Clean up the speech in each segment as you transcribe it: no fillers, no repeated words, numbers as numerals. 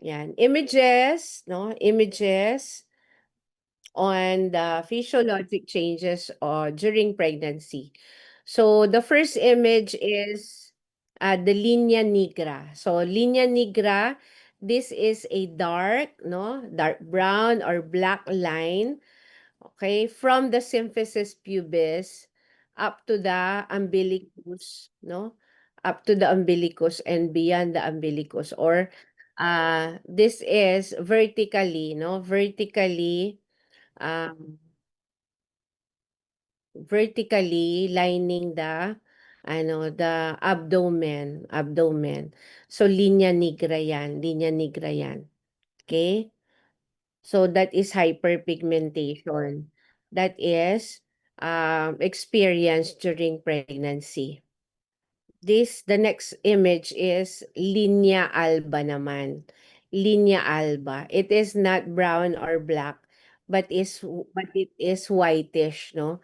Yan. Images, no? Images on the physiologic changes during pregnancy. So the first image is the linea nigra. So linea nigra, this is a dark, no, dark brown or black line, okay, from the symphysis pubis up to the umbilicus, no, up to the umbilicus and beyond the umbilicus, or this is vertically, no, um, vertically lining the the abdomen. So linya nigra yan, linya nigra yan. Okay? So that is hyperpigmentation. That is experienced during pregnancy. The next image is linea alba naman. Linea alba. It is not brown or black, but it is whitish, no?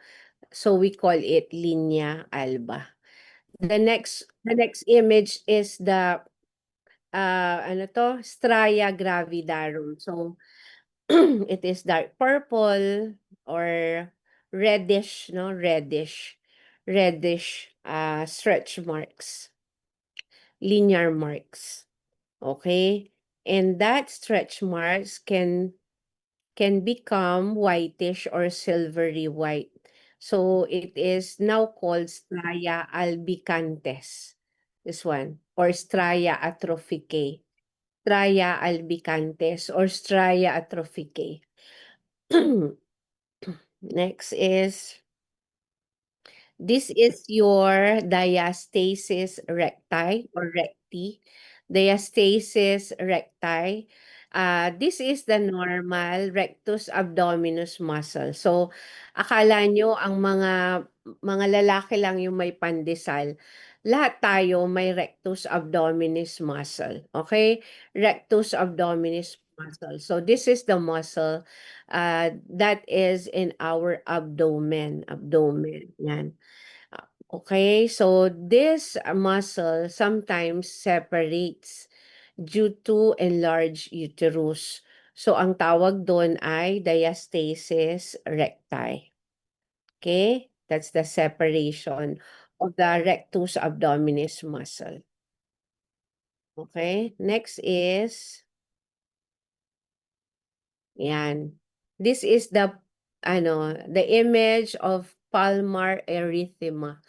So we call it linea alba. The next image is the Straya gravidarum. So it is dark purple or reddish, no? Reddish stretch marks, linear marks. Okay? And that stretch marks can become whitish or silvery white. So it is now called Straya albicantes. This one. Or Straya atrophicae. Straya albicantes or Straya atrophicae. Next is, this is your diastasis recti or recti. Diastasis recti. This is the normal rectus abdominis muscle. So, akala nyo ang mga lalaki lang yung may pandesal. Lahat tayo may rectus abdominis muscle. Okay? Rectus abdominis muscle. So, this is the muscle that is in our abdomen. Abdomen. Yan. Okay, so this muscle sometimes separates due to enlarged uterus. So ang tawag doon ay diastasis recti. Okay? That's the separation of the rectus abdominis muscle. Okay? Next is, yan. This is the image of palmar erythema.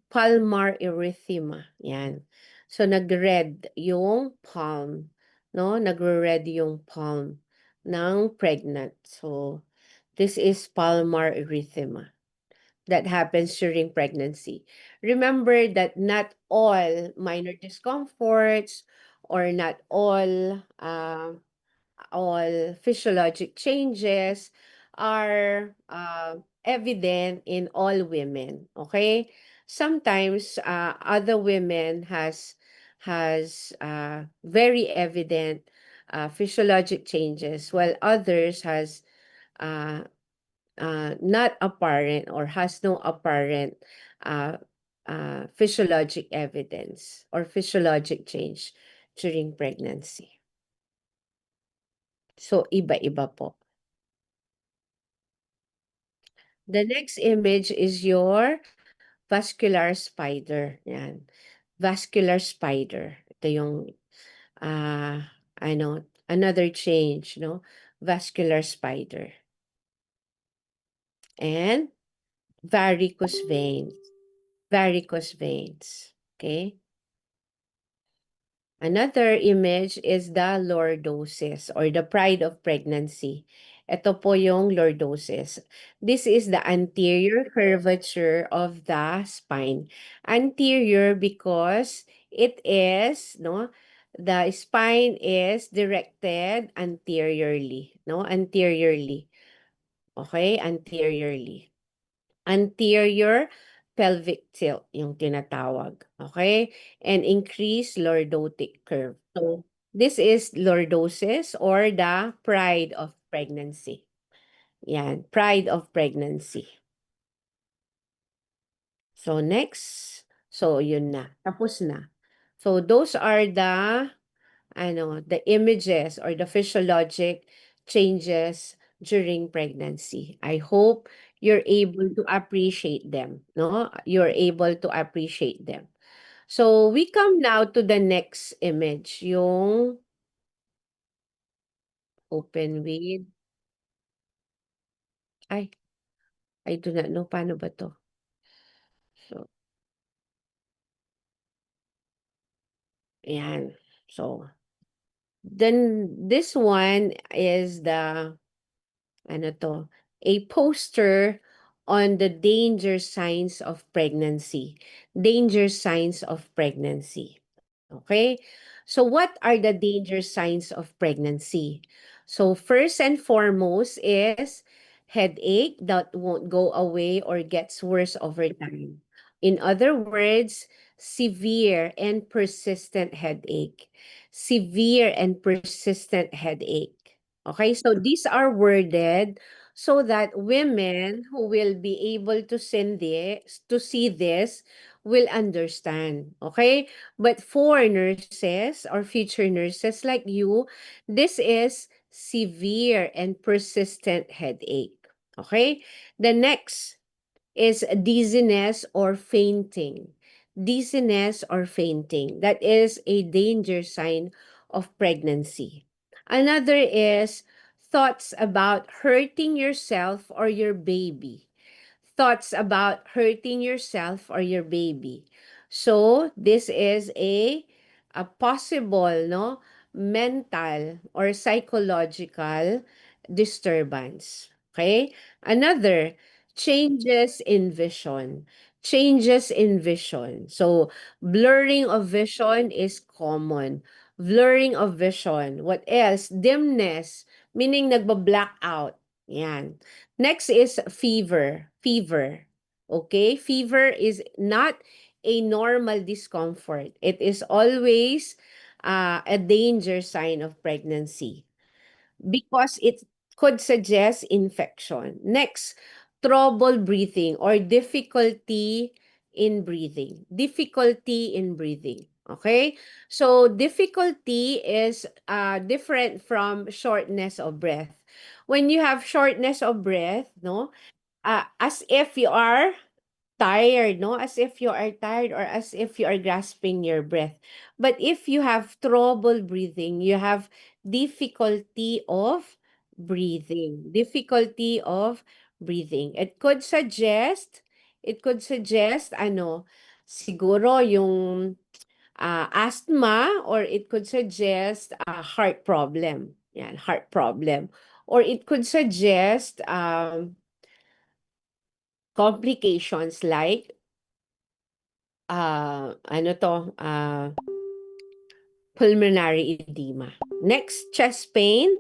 Palmar erythema. Yan. So, nag-red yung palm. No? Nagre-red yung palm ng pregnant. So, this is palmar erythema that happens during pregnancy. Remember that not all minor discomforts or not all physiologic changes are evident in all women. Okay, sometimes other women has very evident physiologic changes, while others has uh, not apparent or has no apparent uh, physiologic evidence or physiologic change during pregnancy. So, iba-iba po. The next image is your vascular spider. Yan. Vascular spider. Ito yung, another change, no? Vascular spider. And varicose veins. Varicose veins. Okay? Another image is the lordosis or the pride of pregnancy. Ito po yung lordosis. This is the anterior curvature of the spine. Anterior because it is, no, the spine is directed anteriorly, no, anteriorly. Okay, anteriorly. Anterior pelvic tilt yung tinatawag. Okay? And increase lordotic curve. So, this is lordosis or the pride of pregnancy. Yan, pride of pregnancy. So, next. So, yun na. Tapos na. So, those are the the images or the physiologic changes during pregnancy. I hope you're able to appreciate them, no? You're able to appreciate them. So we come now to the next image, yung open with, ay, I do not know paano ba 'to? So, ayan. So, then this one is the ano 'to, a poster on the danger signs of pregnancy. Danger signs of pregnancy. Okay? So what are the danger signs of pregnancy? So first and foremost is headache that won't go away or gets worse over time. In other words, severe and persistent headache. Severe and persistent headache. Okay, so these are worded so that women who will be able to see this will understand. Okay? But for nurses or future nurses like you, this is severe and persistent headache. Okay? The next is dizziness or fainting. Dizziness or fainting. That is a danger sign of pregnancy. Another is thoughts about hurting yourself or your baby. Thoughts about hurting yourself or your baby. So this is a possible, no, mental or psychological disturbance. Okay? Another, changes in vision. Changes in vision. So blurring of vision is common. Blurring of vision. What else? Dimness, meaning nagba-black out. Yan. Next is fever. Fever. Okay? Fever is not a normal discomfort. It is always a danger sign of pregnancy because it could suggest infection. Next, trouble breathing or difficulty in breathing. Difficulty in breathing. Okay? So, difficulty is different from shortness of breath. When you have shortness of breath, no, as if you are tired, no? As if you are tired or as if you are grasping your breath. But if you have trouble breathing, you have difficulty of breathing. Difficulty of breathing. It could suggest, siguro yung asthma, or it could suggest a heart problem. Yan, heart problem. Or it could suggest complications like ano 'to, pulmonary edema. Next, chest pain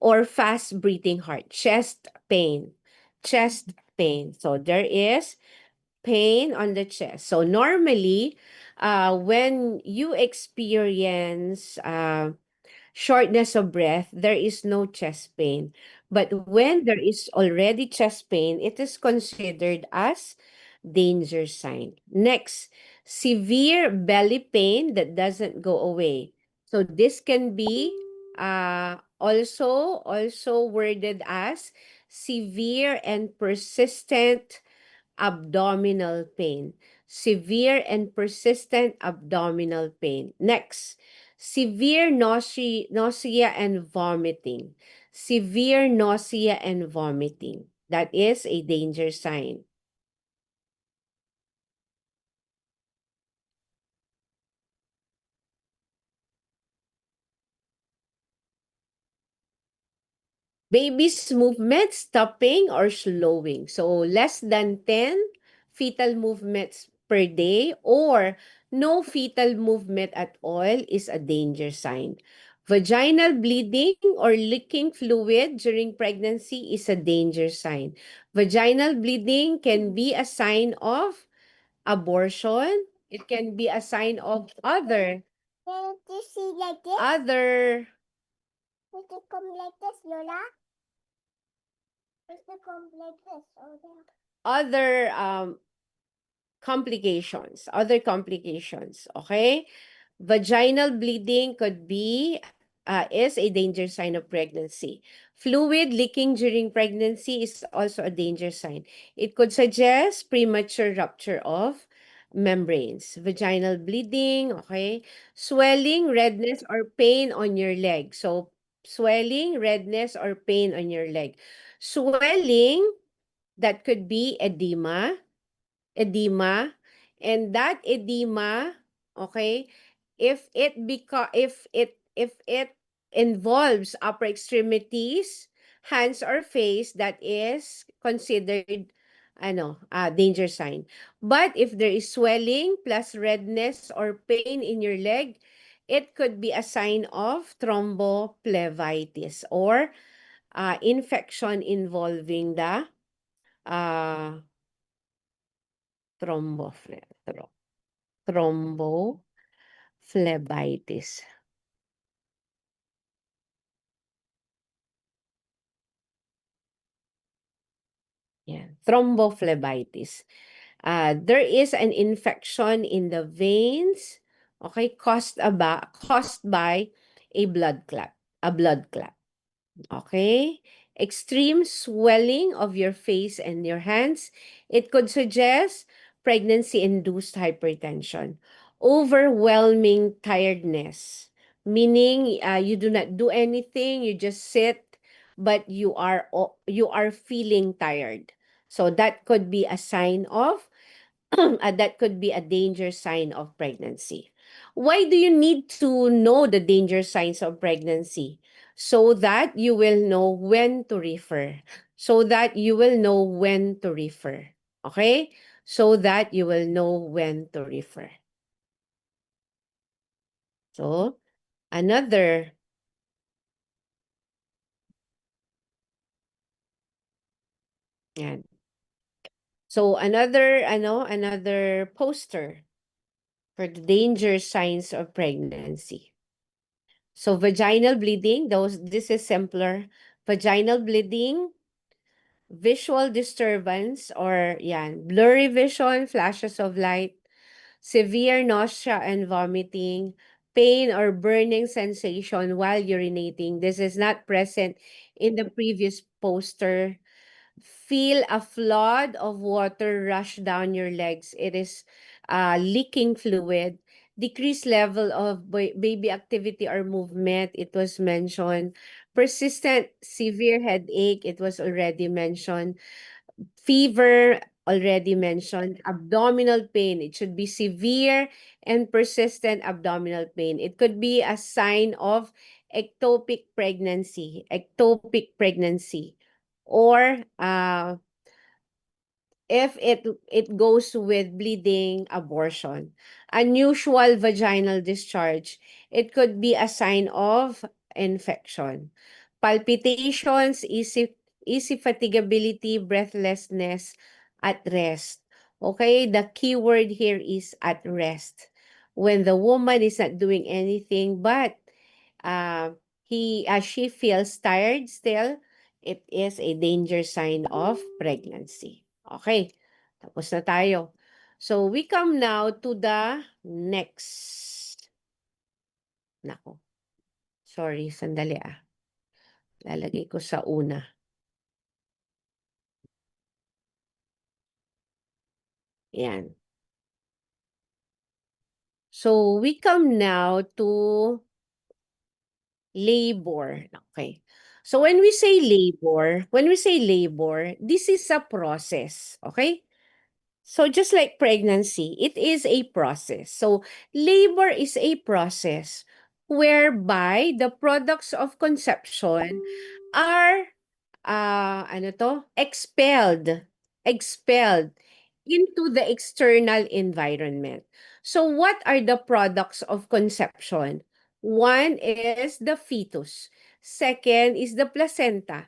or fast breathing heart. Chest pain. Chest pain. So there is pain on the chest. So normally, when you experience shortness of breath, there is no chest pain. But when there is already chest pain, it is considered as danger sign. Next, severe belly pain that doesn't go away. So this can be also worded as severe and persistent abdominal pain. Severe and persistent abdominal pain. Next, severe nausea and vomiting. Severe nausea and vomiting. That is a danger sign. Baby's movement stopping or slowing. So less than 10 fetal movements per day or no fetal movement at all is a danger sign. Vaginal bleeding or leaking fluid during pregnancy is a danger sign. Vaginal bleeding can be a sign of abortion. It can be a sign of Can you see like this? Other. Does it come like this, Lola? Other complications, okay? Vaginal bleeding could be is a danger sign of pregnancy. Fluid leaking during pregnancy is also a danger sign. It could suggest premature rupture of membranes. Vaginal bleeding, okay? Swelling, redness, or pain on your leg. So, swelling, redness, or pain on your leg. Swelling, that could be edema, and that edema, okay, if it involves upper extremities, hands or face, that is considered danger sign. But if there is swelling plus redness or pain in your leg, it could be a sign of thrombophlebitis, or infection involving the uh, Thrombophle thrombophlebitis. Yeah, thrombophlebitis. There is an infection in the veins, okay, caused by a blood clot, a blood clot. Okay? Extreme swelling of your face and your hands. It could suggest pregnancy-induced hypertension. Overwhelming tiredness, meaning you do not do anything, you just sit, but you are feeling tired. So that could be a sign of that could be a danger sign of pregnancy. Why do you need to know the danger signs of pregnancy? So that you will know when to refer. So that you will know when to refer. Okay? So that you will know when to refer. So, another, yan. So, another poster for the danger signs of pregnancy. So vaginal bleeding, this is simpler. Vaginal bleeding, visual disturbance, or yan, blurry vision, flashes of light, severe nausea and vomiting, pain or burning sensation while urinating. This is not present in the previous poster. Feel a flood of water rush down your legs. It is leaking fluid. Decreased level of baby activity or movement, it was mentioned. Persistent severe headache, it was already mentioned. Fever, already mentioned. Abdominal pain, it should be severe and persistent abdominal pain. It could be a sign of ectopic pregnancy, or if it goes with bleeding, abortion. Unusual vaginal discharge, it could be a sign of infection. Palpitations, easy fatigability, breathlessness at rest. Okay, the key word here is at rest. When the woman is not doing anything, but uh, she feels tired still, it is a danger sign of pregnancy. Okay, tapos na tayo. So, we come now to the next. Nako, sorry, sandali ah. Lalagay ko sa una. Yan. So, we come now to labor. Okay. So, when we say labor, this is a process. Okay? So just like pregnancy, it is a process. So labor is a process whereby the products of conception are expelled into the external environment. So what are the products of conception? One is the fetus. Second is the placenta.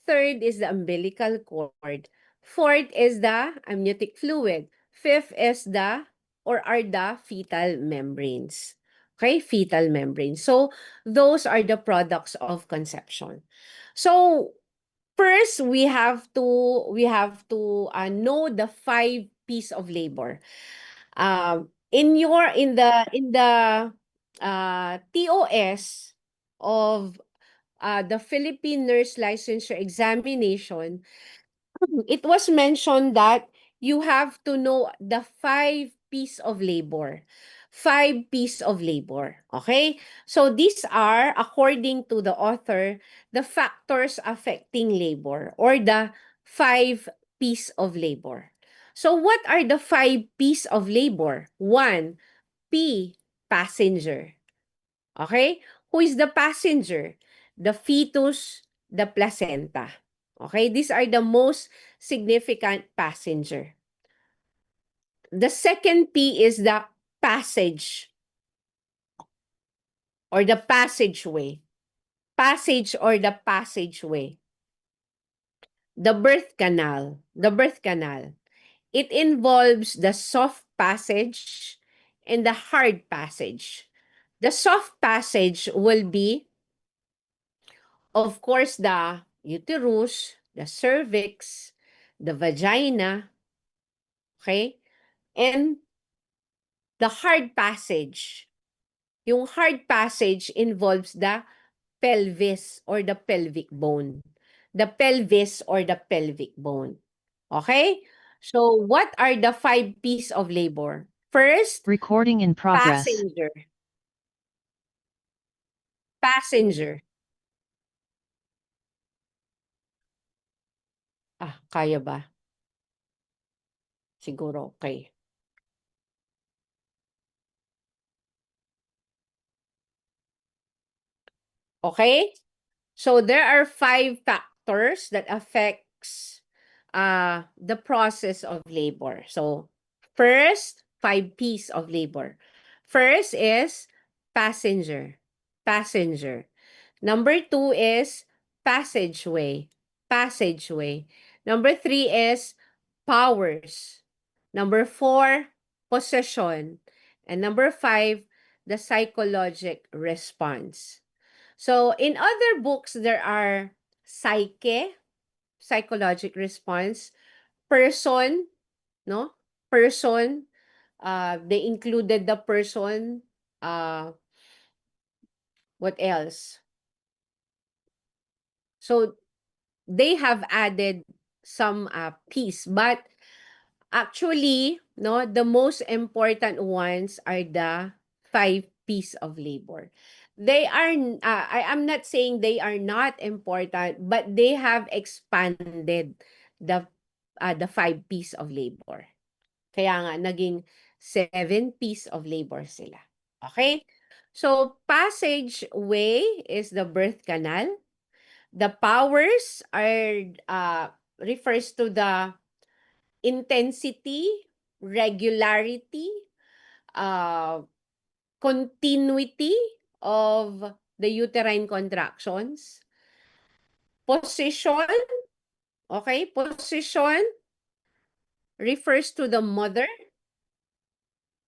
Third is the umbilical cord. Fourth is the amniotic fluid. Fifth is are the fetal membranes. Okay, fetal membranes. So those are the products of conception. So first, we have to know the 5 P's of labor. In the TOS of the Philippine Nurse Licensure Examination, it was mentioned that you have to know the 5 P's of labor. 5 P's of labor. Okay? So these are, according to the author, the factors affecting labor or the 5 P's of labor. So what are the 5 P's of labor? 1, P, passenger. Okay? Who is the passenger? The fetus, the placenta. Okay? These are the most significant passenger. The second P is the passage or the passageway. Passage or the passageway. The birth canal. The birth canal. It involves the soft passage and the hard passage. The soft passage will be, of course, the uterus, the cervix, the vagina, okay? And the hard passage. Yung hard passage involves the pelvis or the pelvic bone. The pelvis or the pelvic bone. Okay? So what are the 5 P's of labor? First, Recording in progress. passenger. Passenger. Kaya ba? Siguro, okay. Okay? So there are 5 factors that affects the process of labor. So first, 5 P's of labor. First is passenger. Passenger. Number 2 is passageway. Passageway. Number 3 is powers. Number 4, possession. And number 5, the psychologic response. So in other books, there are psyche, psychologic response, person, no? Person, they included the person, what else? So they have added some piece, but actually, no, the most important ones are the 5 P's of labor. They are, I am not saying they are not important, but they have expanded the 5 P's of labor. Kaya nga, naging 7 P's of labor sila. Okay? So, passageway is the birth canal. The powers are refers to the intensity, regularity, uh, continuity of the uterine contractions. Position, okay? Position refers to the mother,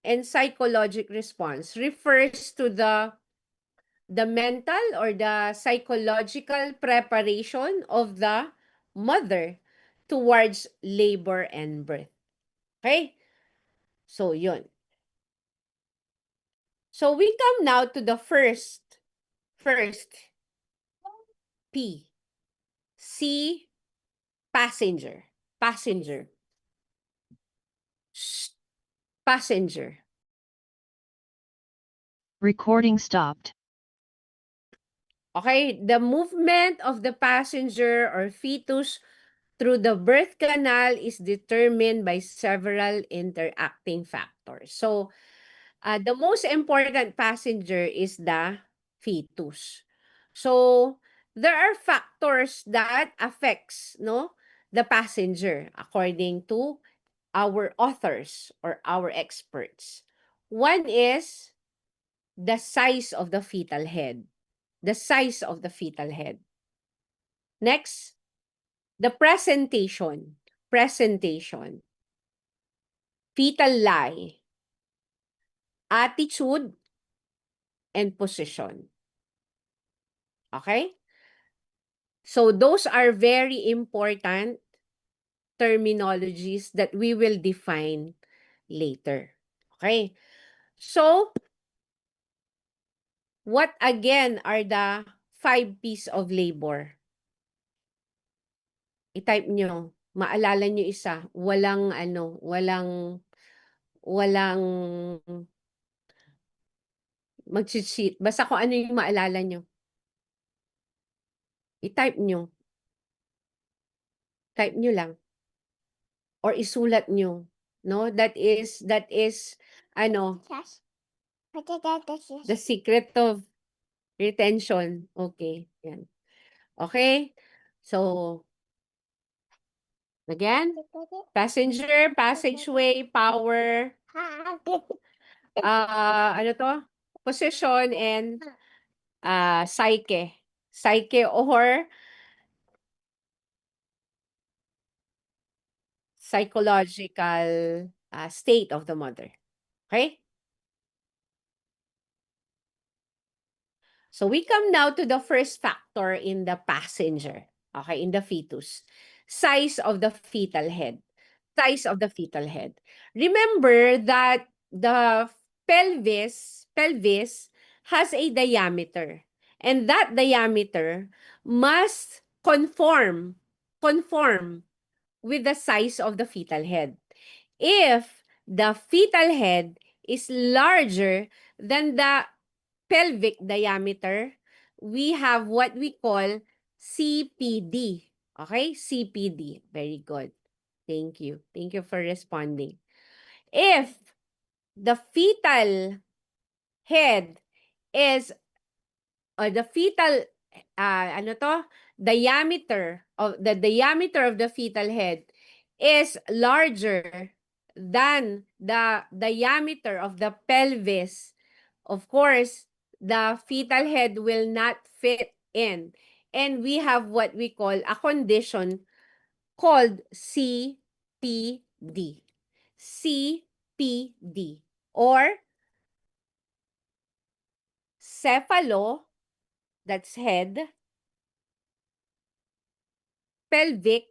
and psychologic response refers to the mental or the psychological preparation of the mother towards labor and birth. Okay? So, yun. So, we come now to the first P. C, passenger. Passenger. Passenger. Recording stopped. Okay, the movement of the passenger or fetus through the birth canal is determined by several interacting factors. So, the most important passenger is the fetus. So, there are factors that affects, no, the passenger according to our authors or our experts. One is the size of the fetal head. The size of the fetal head. Next, the presentation. Presentation. Fetal lie. Attitude and position. Okay? So those are very important terminologies that we will define later. Okay? So, What again are the 5 P's of labor? I-type nyo. Maalala nyo isa. Walang mag-cheat. Basta kung ano yung maalala nyo. I-type nyo. Type nyo lang. Or isulat nyo. No? That is, the secret of retention. Okay. Yan. Okay? So, again, passenger, passageway, power, ano to? Position and psyche. Psyche or psychological state of the mother. Okay? So we come now to the first factor in the passenger. Okay, in the fetus. Size of the fetal head. Size of the fetal head. Remember that the pelvis has a diameter. And that diameter must conform with the size of the fetal head. If the fetal head is larger than the pelvic diameter, we have what we call CPD. Okay? CPD. Very good. Thank you. Thank you for responding. If the fetal head is, or the fetal, diameter of the fetal head is larger than the diameter of the pelvis, of course, the fetal head will not fit in. And we have what we call a condition called CPD. CPD, or cephalo, that's head, pelvic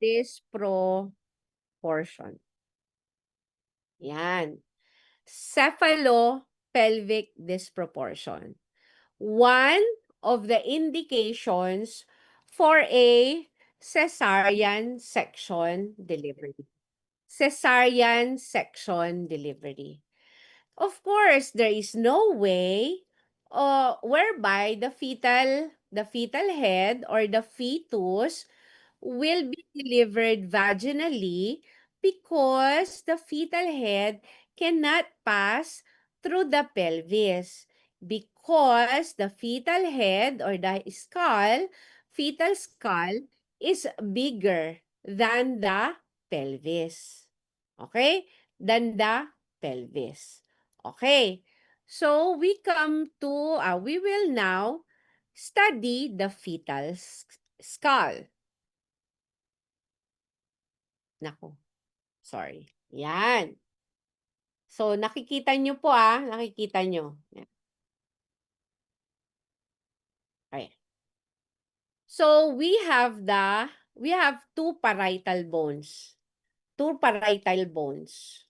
disproportion. Yan. Cephalopelvic disproportion. One of the indications for a cesarean section delivery. Cesarean section delivery. Of course, there is no way whereby the fetal head or the fetus will be delivered vaginally because the fetal head cannot pass through the pelvis, because the fetal head or the fetal skull is bigger than the pelvis. Okay? Than the pelvis. Okay. So we we will now study the fetal skull. Naku, sorry. Yan. So, nakikita nyo po nakikita nyo. Yan. Okay. So, we have two parietal bones. Two parietal bones.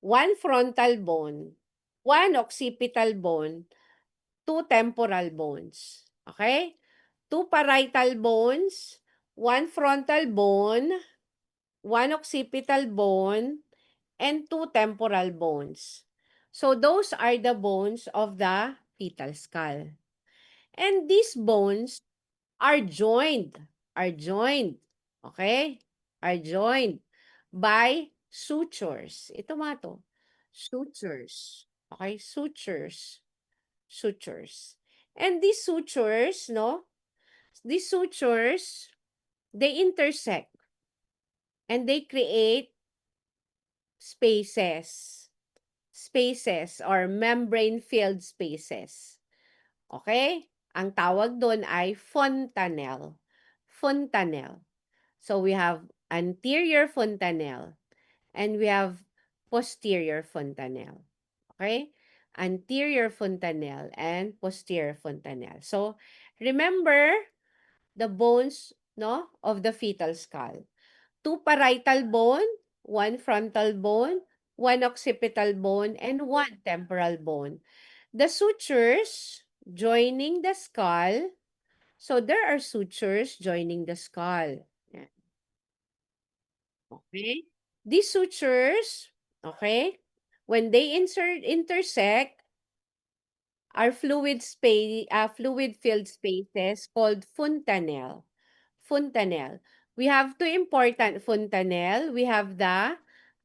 One frontal bone, one occipital bone, two temporal bones. Okay? Two parietal bones, one frontal bone, one occipital bone, and two temporal bones. So those are the bones of the fetal skull. And these bones are joined, okay? Are joined by sutures. Ito mga to. Sutures. Okay? Sutures. And these sutures, they intersect and they create spaces or membrane-filled spaces. Okay? Ang tawag doon ay fontanelle. Fontanelle. So we have anterior fontanelle and we have posterior fontanelle. Okay? Anterior fontanelle and posterior fontanelle. So remember the bones of the fetal skull. Two parietal bone, one frontal bone, one occipital bone, and one temporal bone. The sutures joining the skull. So there are sutures joining the skull. Yan. Okay? These sutures, okay, when they intersect, are fluid filled spaces called fontanelle. Fontanelle. We have two important fontanelle. We have the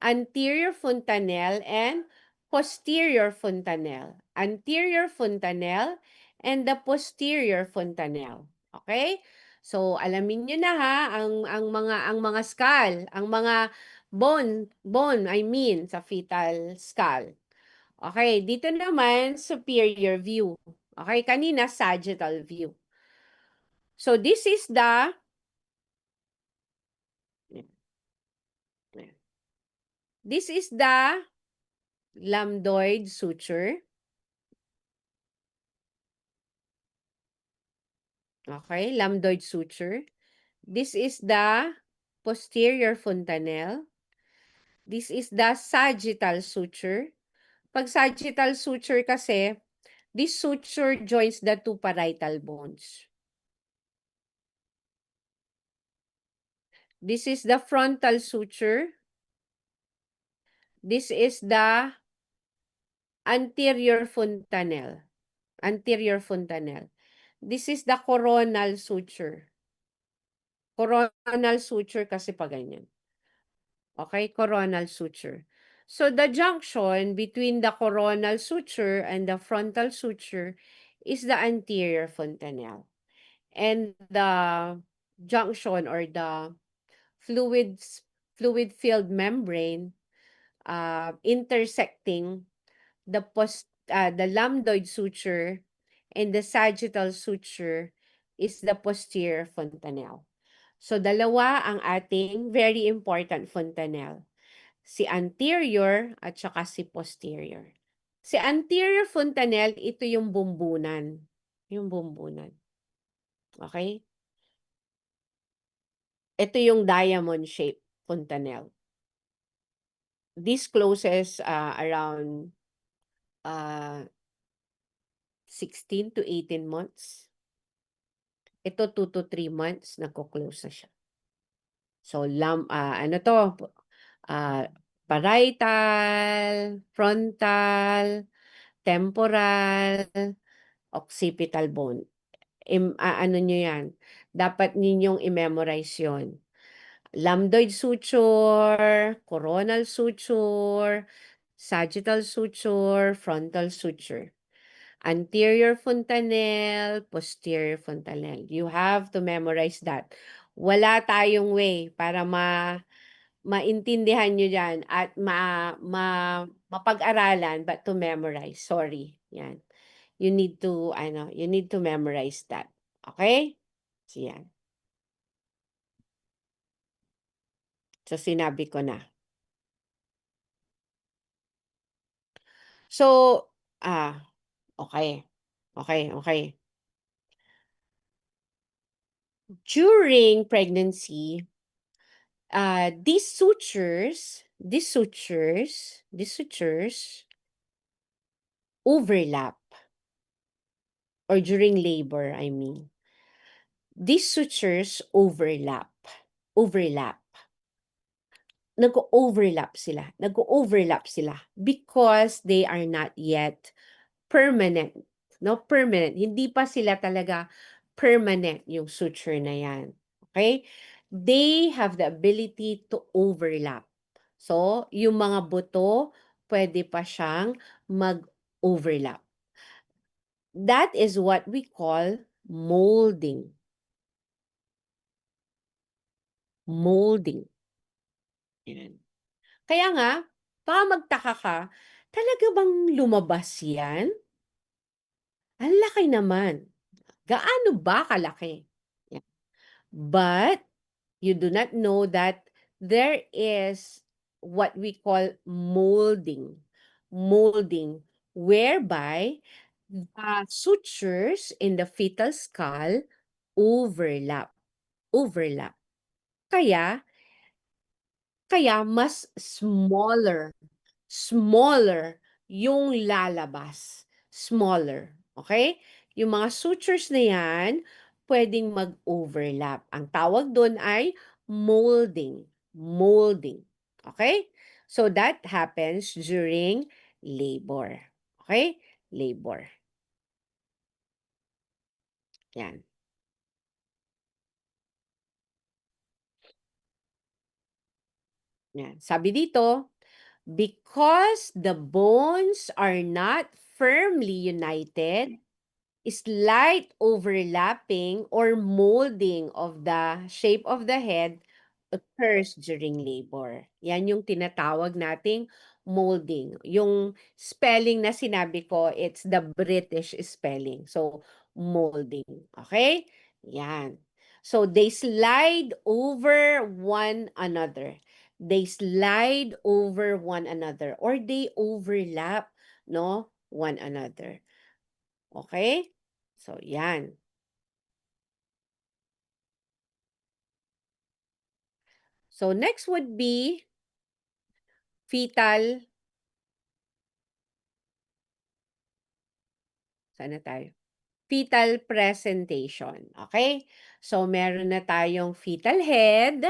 anterior fontanelle and posterior fontanelle. Anterior fontanelle and the posterior fontanelle. Okay? So alamin niyo na ha ang mga skull, ang mga bone I mean sa fetal skull. Okay, dito naman superior view. Okay, kanina sagittal view. So this is the lambdoid suture. Okay, lambdoid suture. This is the posterior fontanelle. This is the sagittal suture. Pag sagittal suture kasi, this suture joins the two parietal bones. This is the frontal suture. This is the anterior fontanelle. Anterior fontanelle. This is the coronal suture. Coronal suture kasi pa ganyan. Okay, coronal suture. So the junction between the coronal suture and the frontal suture is the anterior fontanelle. And the junction or the fluid-filled membrane intersecting the lambdoid suture and the sagittal suture is the posterior fontanelle. So dalawa ang ating very important fontanelle. Si anterior at saka si posterior. Si anterior fontanelle, ito yung bumbunan. Yung bumbunan. Okay? Ito yung diamond shape fontanelle. This closes around 16 to 18 months. Ito 2 to 3 months, nagko-close na siya. So, ano to? Parietal, frontal, temporal, occipital bone. Ano nyo yan? Dapat ninyong i-memorize yun. Lambdoid suture, coronal suture, sagittal suture, frontal suture. Anterior fontanelle, posterior fontanelle. You have to memorize that. Wala tayong way para maintindihan nyo yan at mapag-aralan but to memorize. Sorry. Yan. You need to memorize that. Okay? So, yan. So, sinabi ko na. So, okay. Okay. During pregnancy, these sutures overlap, or during labor, I mean. These sutures overlap. Nag-overlap sila because they are not yet permanent. No, permanent. Hindi pa sila talaga permanent yung suture na yan. Okay? They have the ability to overlap. So, yung mga buto, pwede pa siyang mag-overlap. That is what we call molding. Molding. Yan. Kaya nga, baka magtaka ka, talaga bang lumabas yan? Ang laki naman. Gaano ba kalaki? Yan. But, you do not know that there is what we call molding. Molding, whereby the sutures in the fetal skull overlap. Kaya, Kaya mas smaller yung lalabas. Smaller. Okay? Yung mga sutures na yan, pwedeng mag-overlap. Ang tawag doon ay molding. Molding. Okay? So that happens during labor. Okay? Labor. Yan. Yan. Sabi dito, because the bones are not firmly united, slight overlapping or molding of the shape of the head occurs during labor. Yan yung tinatawag nating molding. Yung spelling na sinabi ko, it's the British spelling. So, molding. Okay? Yan. So, they slide over one another. They slide over one another or they overlap, no, one another. Okay? So, yan. So, next would be fetal. Sana tayo? Fetal presentation. Okay? So, meron na tayong fetal head.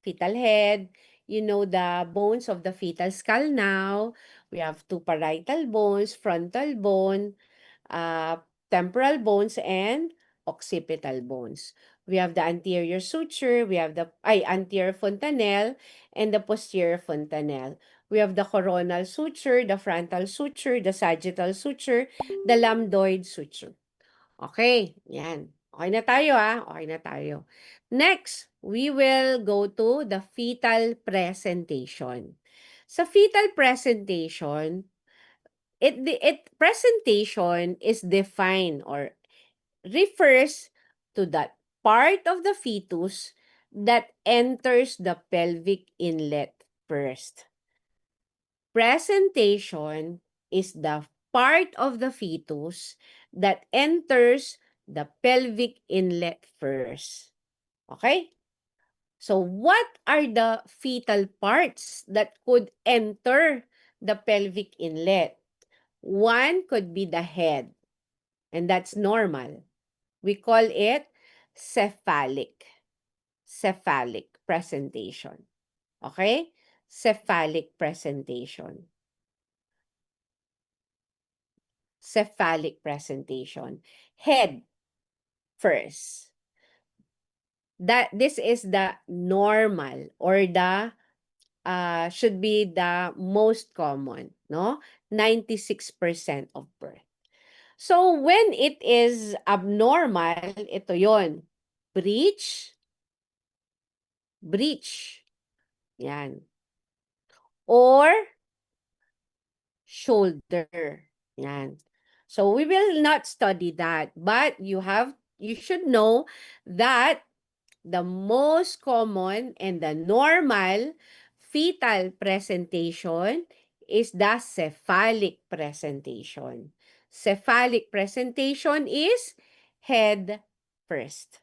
Fetal head. You know the bones of the fetal skull now. We have two parietal bones, frontal bone, uh, temporal bones, and occipital bones. We have the anterior suture, we have the anterior fontanelle, and the posterior fontanelle. We have the coronal suture, the frontal suture, the sagittal suture, the lambdoid suture. Okay, yan. Okay na tayo Okay na tayo. Next, we will go to the fetal presentation. Sa fetal presentation, it presentation is defined or refers to that part of the fetus that enters the pelvic inlet first. Presentation is the part of the fetus that enters the pelvic inlet first. Okay? So what are the fetal parts that could enter the pelvic inlet? One could be the head, and that's normal. We call it cephalic. Cephalic presentation. Okay? Cephalic presentation. Cephalic presentation. Head first. This is the normal or the should be the most common, no? 96% of birth. So when it is abnormal, ito yon. Breach. Yan. Or shoulder. Yan. So we will not study that, but you should know that the most common and the normal fetal presentation is the cephalic presentation. Cephalic presentation is head first.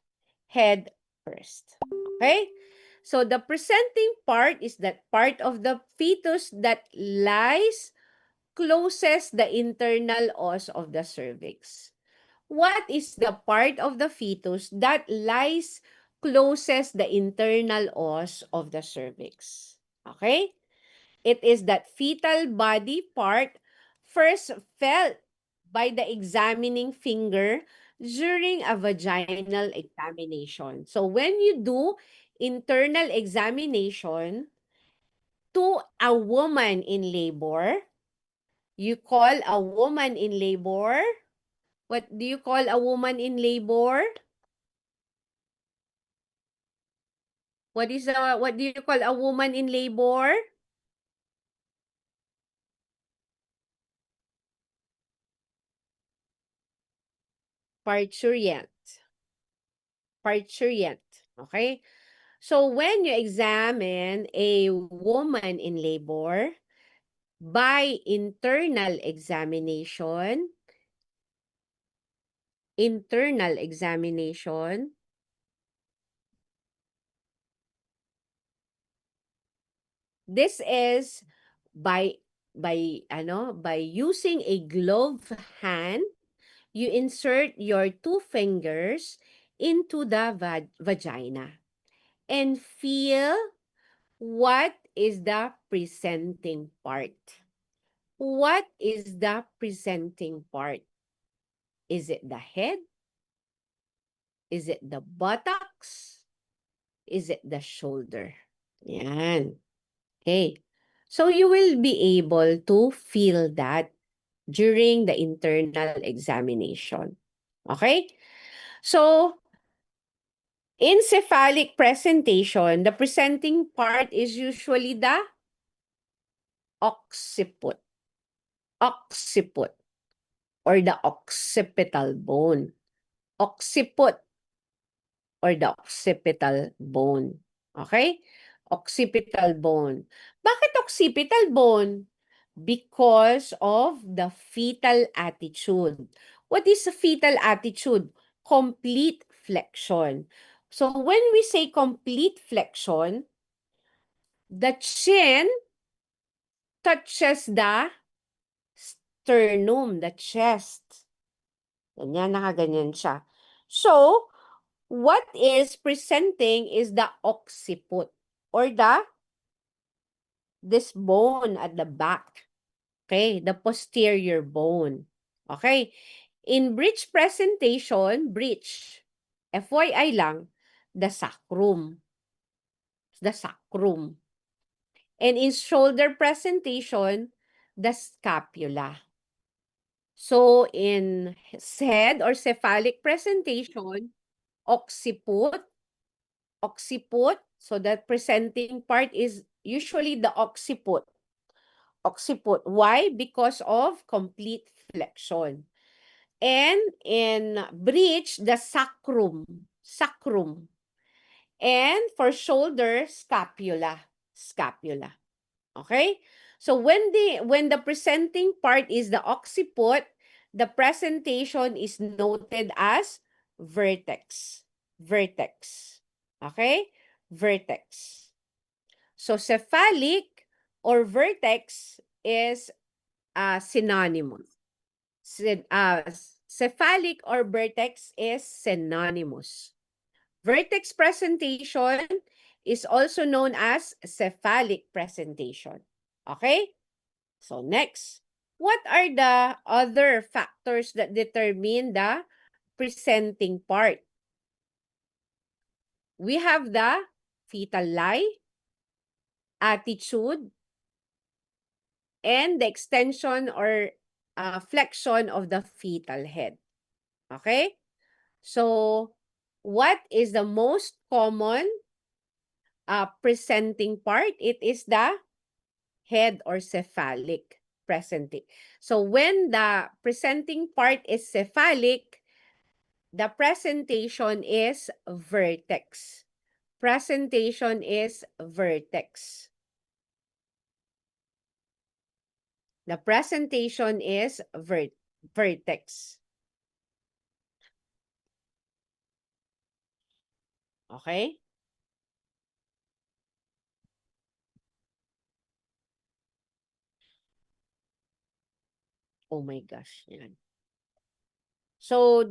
Head first. Okay? So the presenting part is that part of the fetus that lies closest the internal os of the cervix. What is the part of the fetus that lies closest the internal os of the cervix? Okay? It is that fetal body part first felt by the examining finger during a vaginal examination. So when you do internal examination to a woman in labor, you call a woman in labor. What do you call a woman in labor? What do you call a woman in labor? Parturient. Parturient. Okay? So when you examine a woman in labor by internal examination, This is by using a glove hand, you insert your two fingers into the vagina and feel what is the presenting part. What is the presenting part? Is it the head? Is it the buttocks? Is it the shoulder? Yan. Okay. So you will be able to feel that during the internal examination. Okay? So, in cephalic presentation, the presenting part is usually the occiput. Occiput or the occipital bone. Occiput or the occipital bone. Okay? Occipital bone. Bakit occipital bone? Because of the fetal attitude. What is a fetal attitude? Complete flexion. So when we say complete flexion, the chin touches the sternum, the chest. Ganyan, nakaganyan siya. So, what is presenting is the occiput or this bone at the back. Okay, the posterior bone. Okay, in breech presentation, breech, FYI lang, the sacrum. The sacrum. And in shoulder presentation, the scapula. So in head or cephalic presentation, occiput, occiput. So that presenting part is usually the occiput. Occiput. Why? Because of complete flexion. And in breech, the sacrum. Sacrum. And for shoulder, scapula. Scapula. Okay? So when the presenting part is the occiput, the presentation is noted as vertex. Vertex. Okay? Vertex. So cephalic or vertex is synonymous. Cephalic or vertex is synonymous. Vertex presentation is also known as cephalic presentation. Okay? So next, what are the other factors that determine the presenting part? We have the fetal lie, attitude, and the extension or flexion of the fetal head. Okay? So, what is the most common presenting part? It is the head or cephalic presenting. So, when the presenting part is cephalic, the presentation is vertex. Presentation is vertex. The presentation is vertex. Okay? Oh my gosh. Yan. So,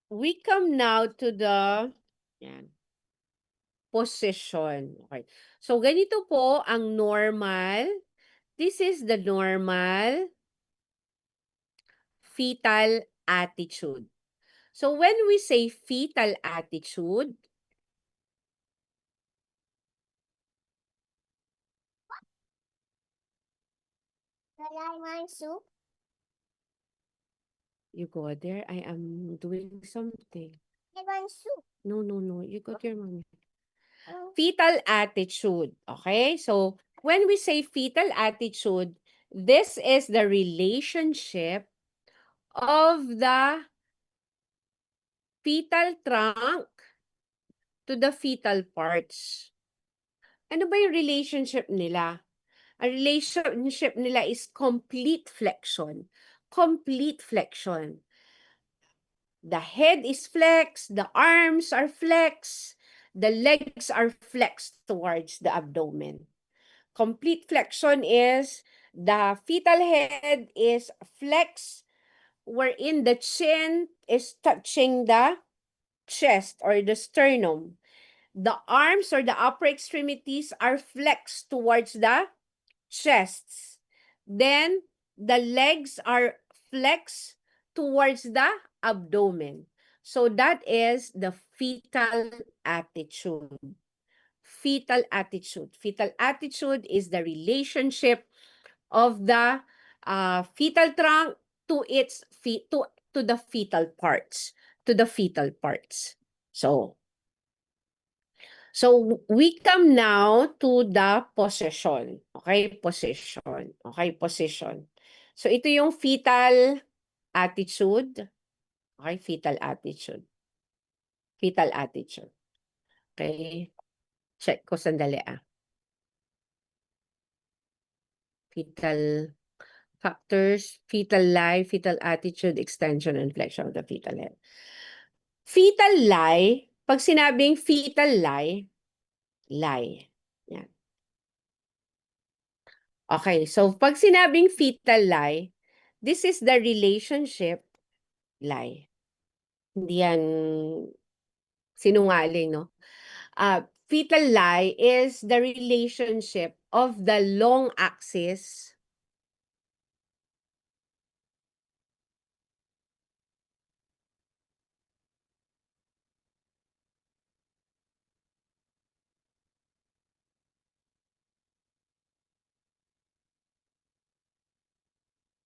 we come now to the yan, position. Okay. So, ganito po ang normal. This is the normal fetal attitude. So, when we say fetal attitude, you go there. I am doing something. No, no, no. You got your mommy. Fetal attitude. Okay? So, when we say fetal attitude, this is the relationship of the fetal trunk to the fetal parts. Ano ba yung relationship nila? Ang relationship nila is complete flexion. Complete flexion. The head is flexed, the arms are flexed, the legs are flexed towards the abdomen. Complete flexion is the fetal head is flexed, wherein the chin is touching the chest or the sternum. The arms or the upper extremities are flexed towards the chests. Then the legs are flexed towards the abdomen. So that is the fetal attitude. Fetal attitude. Fetal attitude is the relationship of the fetal trunk to its feet to the fetal parts, So we come now to the position. Okay, position. Okay, position. So ito yung fetal attitude. Okay, fetal attitude. Fetal attitude. Okay. Check ko sandali Fetal factors, fetal lie, fetal attitude, extension, and flexion of the fetal head. Fetal lie, pag sinabing fetal lie, yan. Okay, so pag sinabing fetal lie, this is the relationship lie. Hindi yan sinungaling, no? Fetal lie is the relationship of the long axis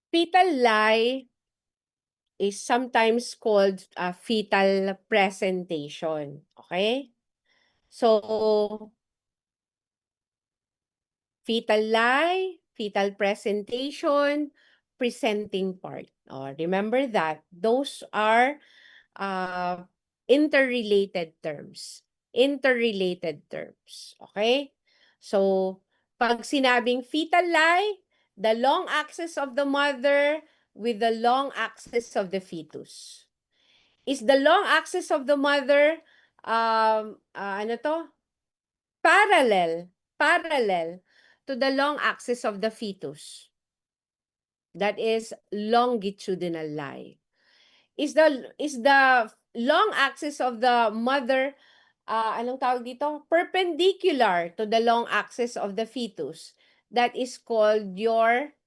fetal lie is sometimes called fetal presentation. Okay? So, fetal lie, fetal presentation, presenting part. Remember that. Those are interrelated terms. Interrelated terms. Okay? So, pag sinabing fetal lie, the long axis of the mother with the long axis of the fetus. Is the long axis of the mother parallel to the long axis of the fetus? That is longitudinal lie. Is the long axis of the mother anong tawag dito? Perpendicular to the long axis of the fetus. That is called your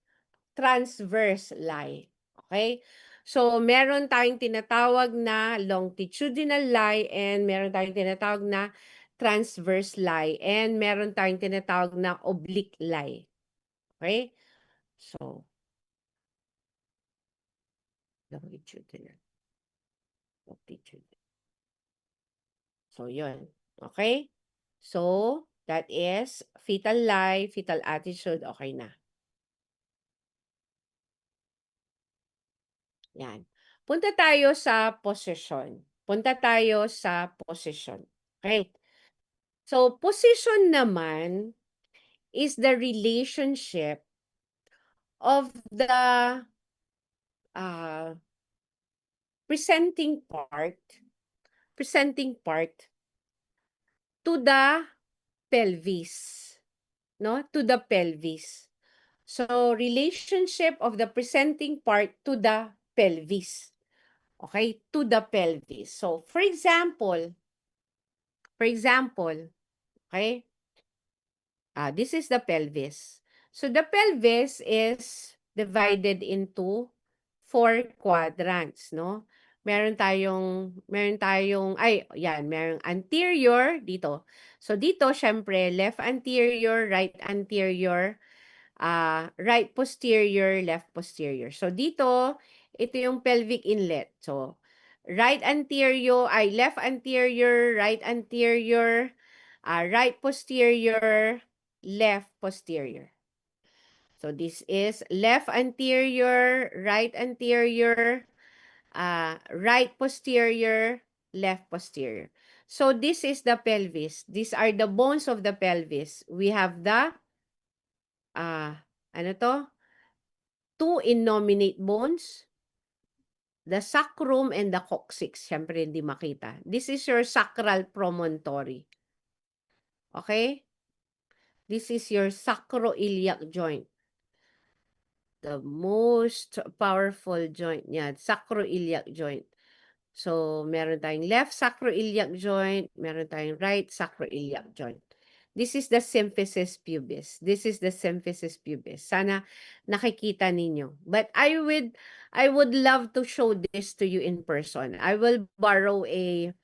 transverse lie. Okay? So, meron tayong tinatawag na longitudinal lie and meron tayong tinatawag na transverse lie and meron tayong tinatawag na oblique lie. Okay? So, longitudinal. So, yun. Okay? So, that is fetal lie, fetal attitude, okay na. Yan. Punta tayo sa position. Okay? So, position naman is the relationship of the presenting part to the pelvis, no? To the pelvis. So, relationship of the presenting part to the pelvis. Okay? To the pelvis. So, for example, okay? This is the pelvis. So, the pelvis is divided into 4 quadrants, no? Meron merong anterior dito. So, dito, syempre, left anterior, right anterior, right posterior, left posterior. So, dito, ito yung pelvic inlet. So, left anterior, right anterior, right posterior, left posterior. So, this is left anterior, right anterior, right posterior, left posterior. So, this is the pelvis. These are the bones of the pelvis. We have the, ano to? 2 innominate bones The sacrum and the coccyx, syempre hindi makita. This is your sacral promontory. Okay? This is your sacroiliac joint. The most powerful joint niya, sacroiliac joint. So, meron tayong left sacroiliac joint, meron tayong right sacroiliac joint. This is the symphysis pubis. This is the symphysis pubis. Sana nakikita ninyo. But I would love to show this to you in person. I will borrow a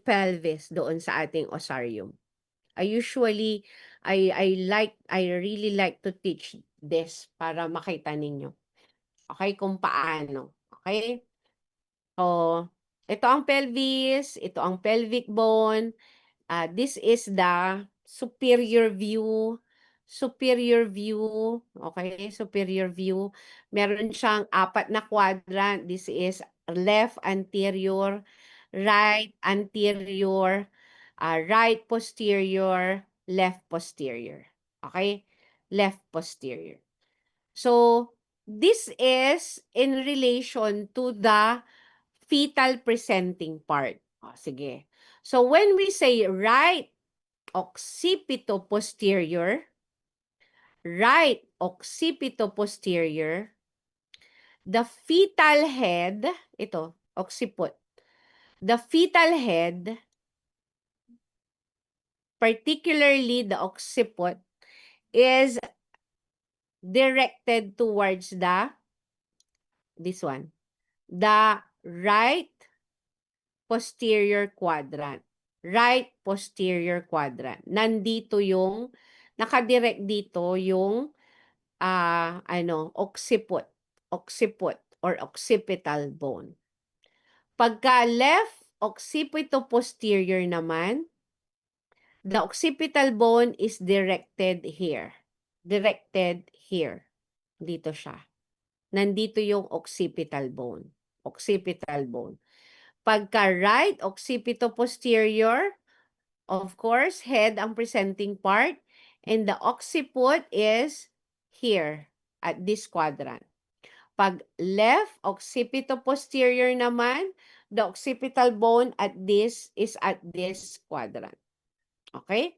pelvis doon sa ating osarium. I really like to teach this para makita ninyo. Okay, kung paano. Okay? So, ito ang pelvis, ito ang pelvic bone. This is the superior view. Superior view. Okay, superior view. Meron siyang 4 na quadrant. This is left anterior, right anterior, right posterior, left posterior. Okay? Left posterior. So, this is in relation to the fetal presenting part. Sige. So, when we say right occipito-posterior, the fetal head, ito, occiput. The fetal head, particularly the occiput, is directed towards this one, the right posterior quadrant. Right posterior quadrant. Nandito yung, nakadirect dito yung, occiput. Occiput or occipital bone. Pagka left occipito-posterior naman, the occipital bone is directed here. Directed here. Dito siya. Nandito yung occipital bone. Occipital bone. Pagka right occipito-posterior, of course, head ang presenting part, and the occiput is here at this quadrant. Pag left occipito-posterior naman, the occipital bone at this is at this quadrant. Okay?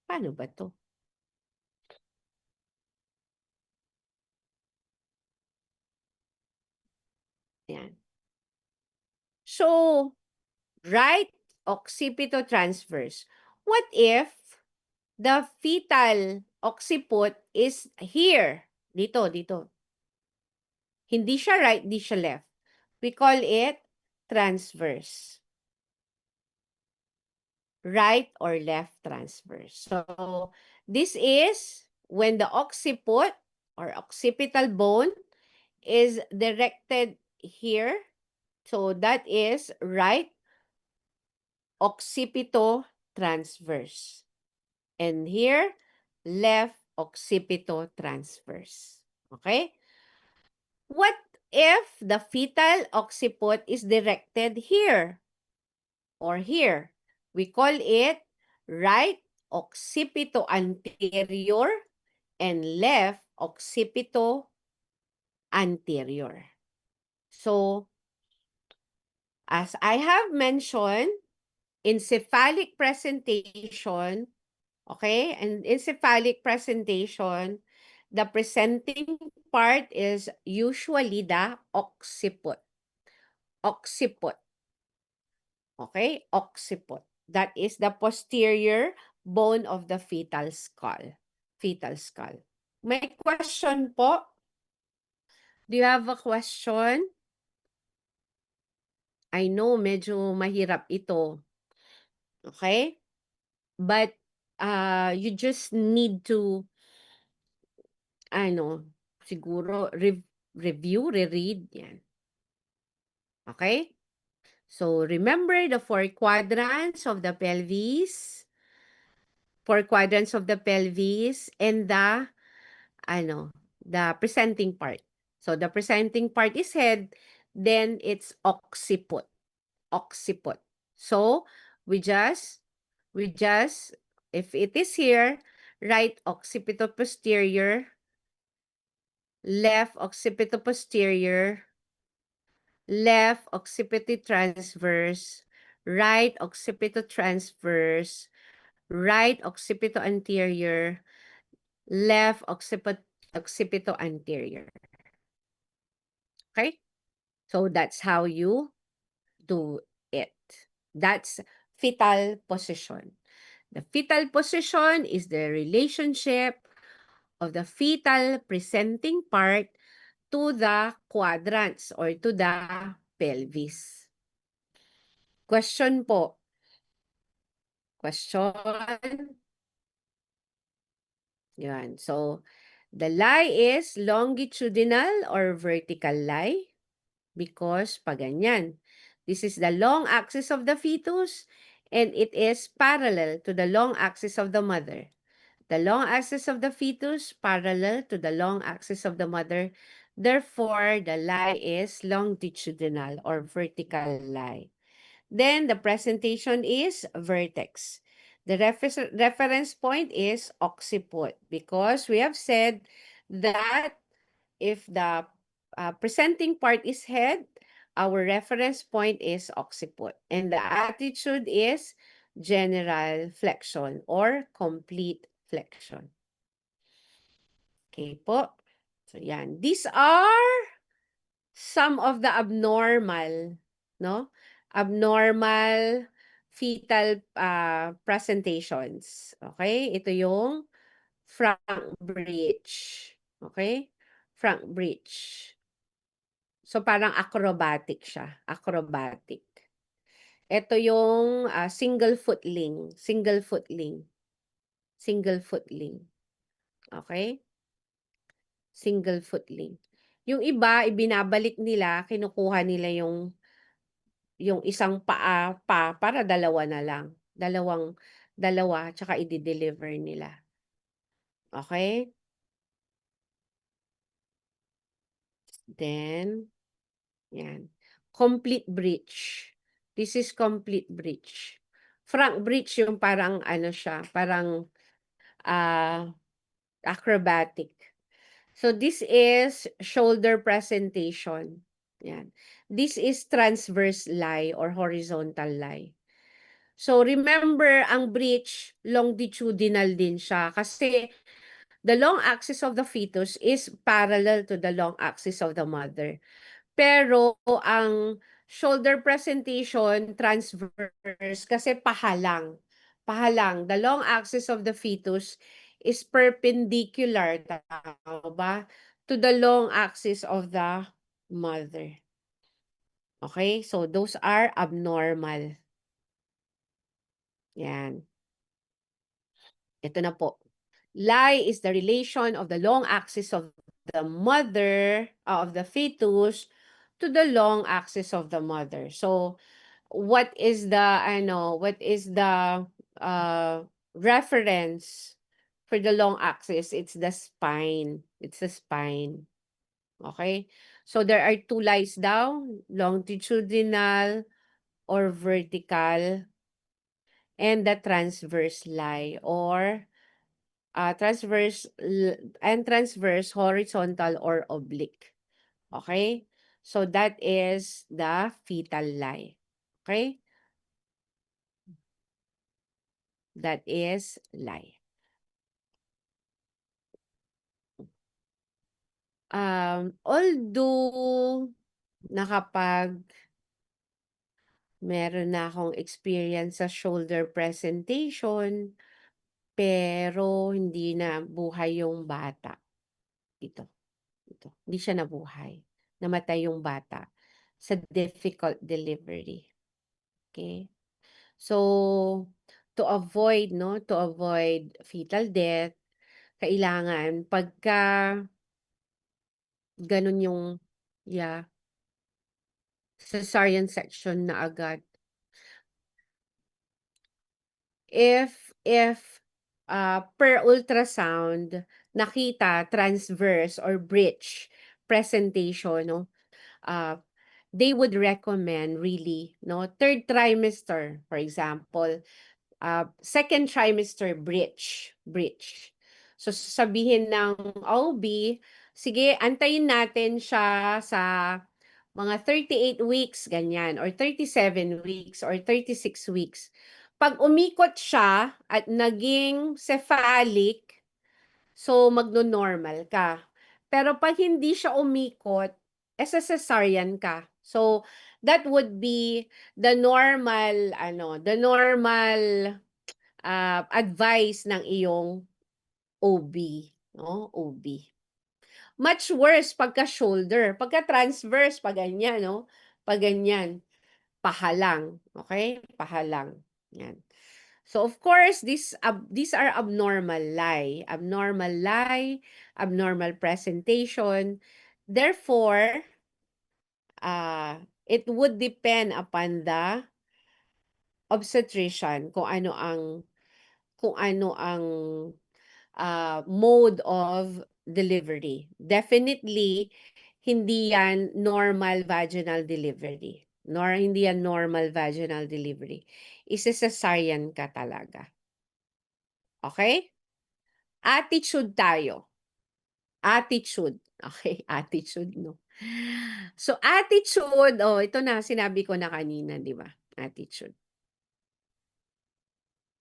Paano ba to? Yan. So, right occipito-transverse. What if the fetal occiput is here? Dito. Hindi siya right, hindi siya left. We call it transverse. Right or left transverse. So, this is when the occiput or occipital bone is directed here. So, that is right occipito-transverse. And here, left occipito-transverse. Okay? What if the fetal occiput is directed here or here? We call it right occipito-anterior and left occipito-anterior. So, as I have mentioned, encephalic presentation, okay? And encephalic presentation, the presenting part is usually the occiput. Occiput. Okay? Occiput. That is the posterior bone of the fetal skull. Fetal skull. May question po? Do you have a question? I know, medyo mahirap ito. Okay? But you just need to siguro review, reread yan. Okay? So remember the 4 quadrants of the pelvis. 4 quadrants of the pelvis and the presenting part. So the presenting part is head, then it's occiput. Occiput. So we just if it is here, right occipito-posterior, left occipito-posterior, left occipito-transverse, right occipito-transverse, right occipito-anterior, left occipito-anterior. Okay? So that's how you do it. That's fetal position. The fetal position is the relationship of the fetal presenting part to the quadrants or to the pelvis. Question po. Question. Yan. So, the lie is longitudinal or vertical lie because pag ganyan. This is the long axis of the fetus and it is parallel to the long axis of the mother. The long axis of the fetus parallel to the long axis of the mother. Therefore, the lie is longitudinal or vertical lie. Then the presentation is vertex. The reference point is occiput because we have said that if the presenting part is head, our reference point is occiput. And the attitude is general flexion or complete flexion. Okay po. So yan. These are some of the abnormal, no? Abnormal fetal presentations. Okay? Ito yung frank breech. Okay? Frank breech. So parang acrobatic siya. Acrobatic. Ito yung single footling. Single footling. Single footling. Okay? Single footling. Yung iba, ibinabalik nila, kinukuha nila yung isang paa pa para dalawa na lang. Dalawa, tsaka i-deliver nila. Okay? Then, yan. Complete breach. This is complete breach. Frank breach yung parang ano siya, parang acrobatic. So this is shoulder presentation. Yan. This is transverse lie or horizontal lie. So remember, ang breech, longitudinal din siya kasi the long axis of the fetus is parallel to the long axis of the mother. Pero ang shoulder presentation, transverse, kasi pahalang. Pahalang. The long axis of the fetus is perpendicular, tama ba? To the long axis of the mother. Okay? So, those are abnormal. Yan. Ito na po. Lie is the relation of the long axis of the mother, of the fetus, to the long axis of the mother. So, what is the reference for the long axis? It's the spine. It's the spine. Okay? So there are two lies down, longitudinal or vertical, and the transverse lie or transverse horizontal or oblique. Okay? So that is the fetal lie. Okay? That is lie. Although meron na akong experience sa shoulder presentation, pero hindi na buhay yung bata. Ito. Hindi siya nabuhay. Namatay yung bata sa difficult delivery. Okay? So, to avoid fetal death, kailangan pagka ganun yung cesarean section na agad. If per ultrasound nakita transverse or breech presentation, no, they would recommend really, no, third trimester, for example, second trimester breech. So sabihin ng OB, sige, antayin natin siya sa mga 38 weeks, ganyan, or 37 weeks, or 36 weeks. Pag umikot siya at naging cephalic, so magno-normal ka. Pero pag hindi siya umikot, cesarean ka. So that would be the normal advice ng iyong OB, no? OB. Much worse pagka shoulder, pagka transverse, pag ganyan, no? Pag ganyan, pahalang, okay? Pahalang. Yan. So of course, these are abnormal lie, abnormal presentation. Therefore, it would depend upon the obstetrician kung ano ang mode of delivery. Definitely, hindi yan normal vaginal delivery. Hindi yan normal vaginal delivery. Isa-cesarean ka talaga. Okay? Attitude tayo. Attitude. Okay, attitude, no? So, attitude, ito na, sinabi ko na kanina, di ba? Attitude.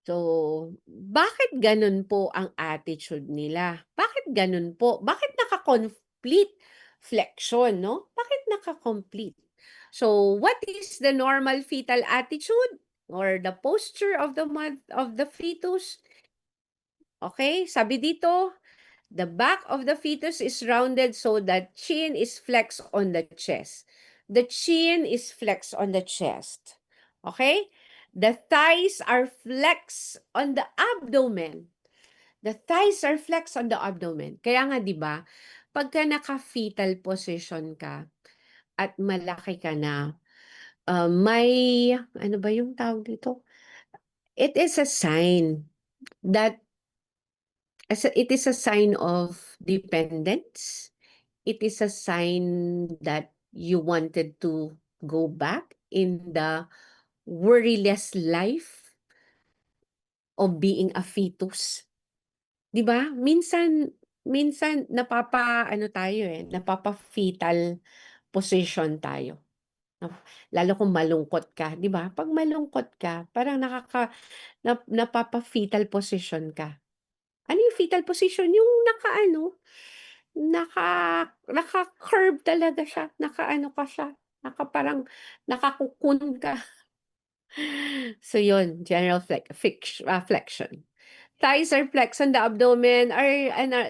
So, bakit ganun po ang attitude nila? Bakit ganun po? Bakit naka-complete flexion, no? Bakit naka-complete? So, what is the normal fetal attitude or the posture of the fetus? Okay, sabi dito, the back of the fetus is rounded so that chin is flexed on the chest. The chin is flexed on the chest. Okay? The thighs are flexed on the abdomen. The thighs are flexed on the abdomen. Kaya nga 'di ba, pagka naka-fetal position ka at malaki ka na, may ano ba yung tawag dito? It is a sign that it is a sign of dependence. It is a sign that you wanted to go back in the worryless life of being a fetus. 'Di ba? Minsan napapa-fetal position tayo. No? Lalo kung malungkot ka, 'di ba? Pag malungkot ka, parang napapa-fetal position ka. Ano yung fetal position? Yung naka-curve talaga siya. Naka-ano ka siya. Parang nakakukun ka. So yun, general flexion. Thighs are flexed on the abdomen,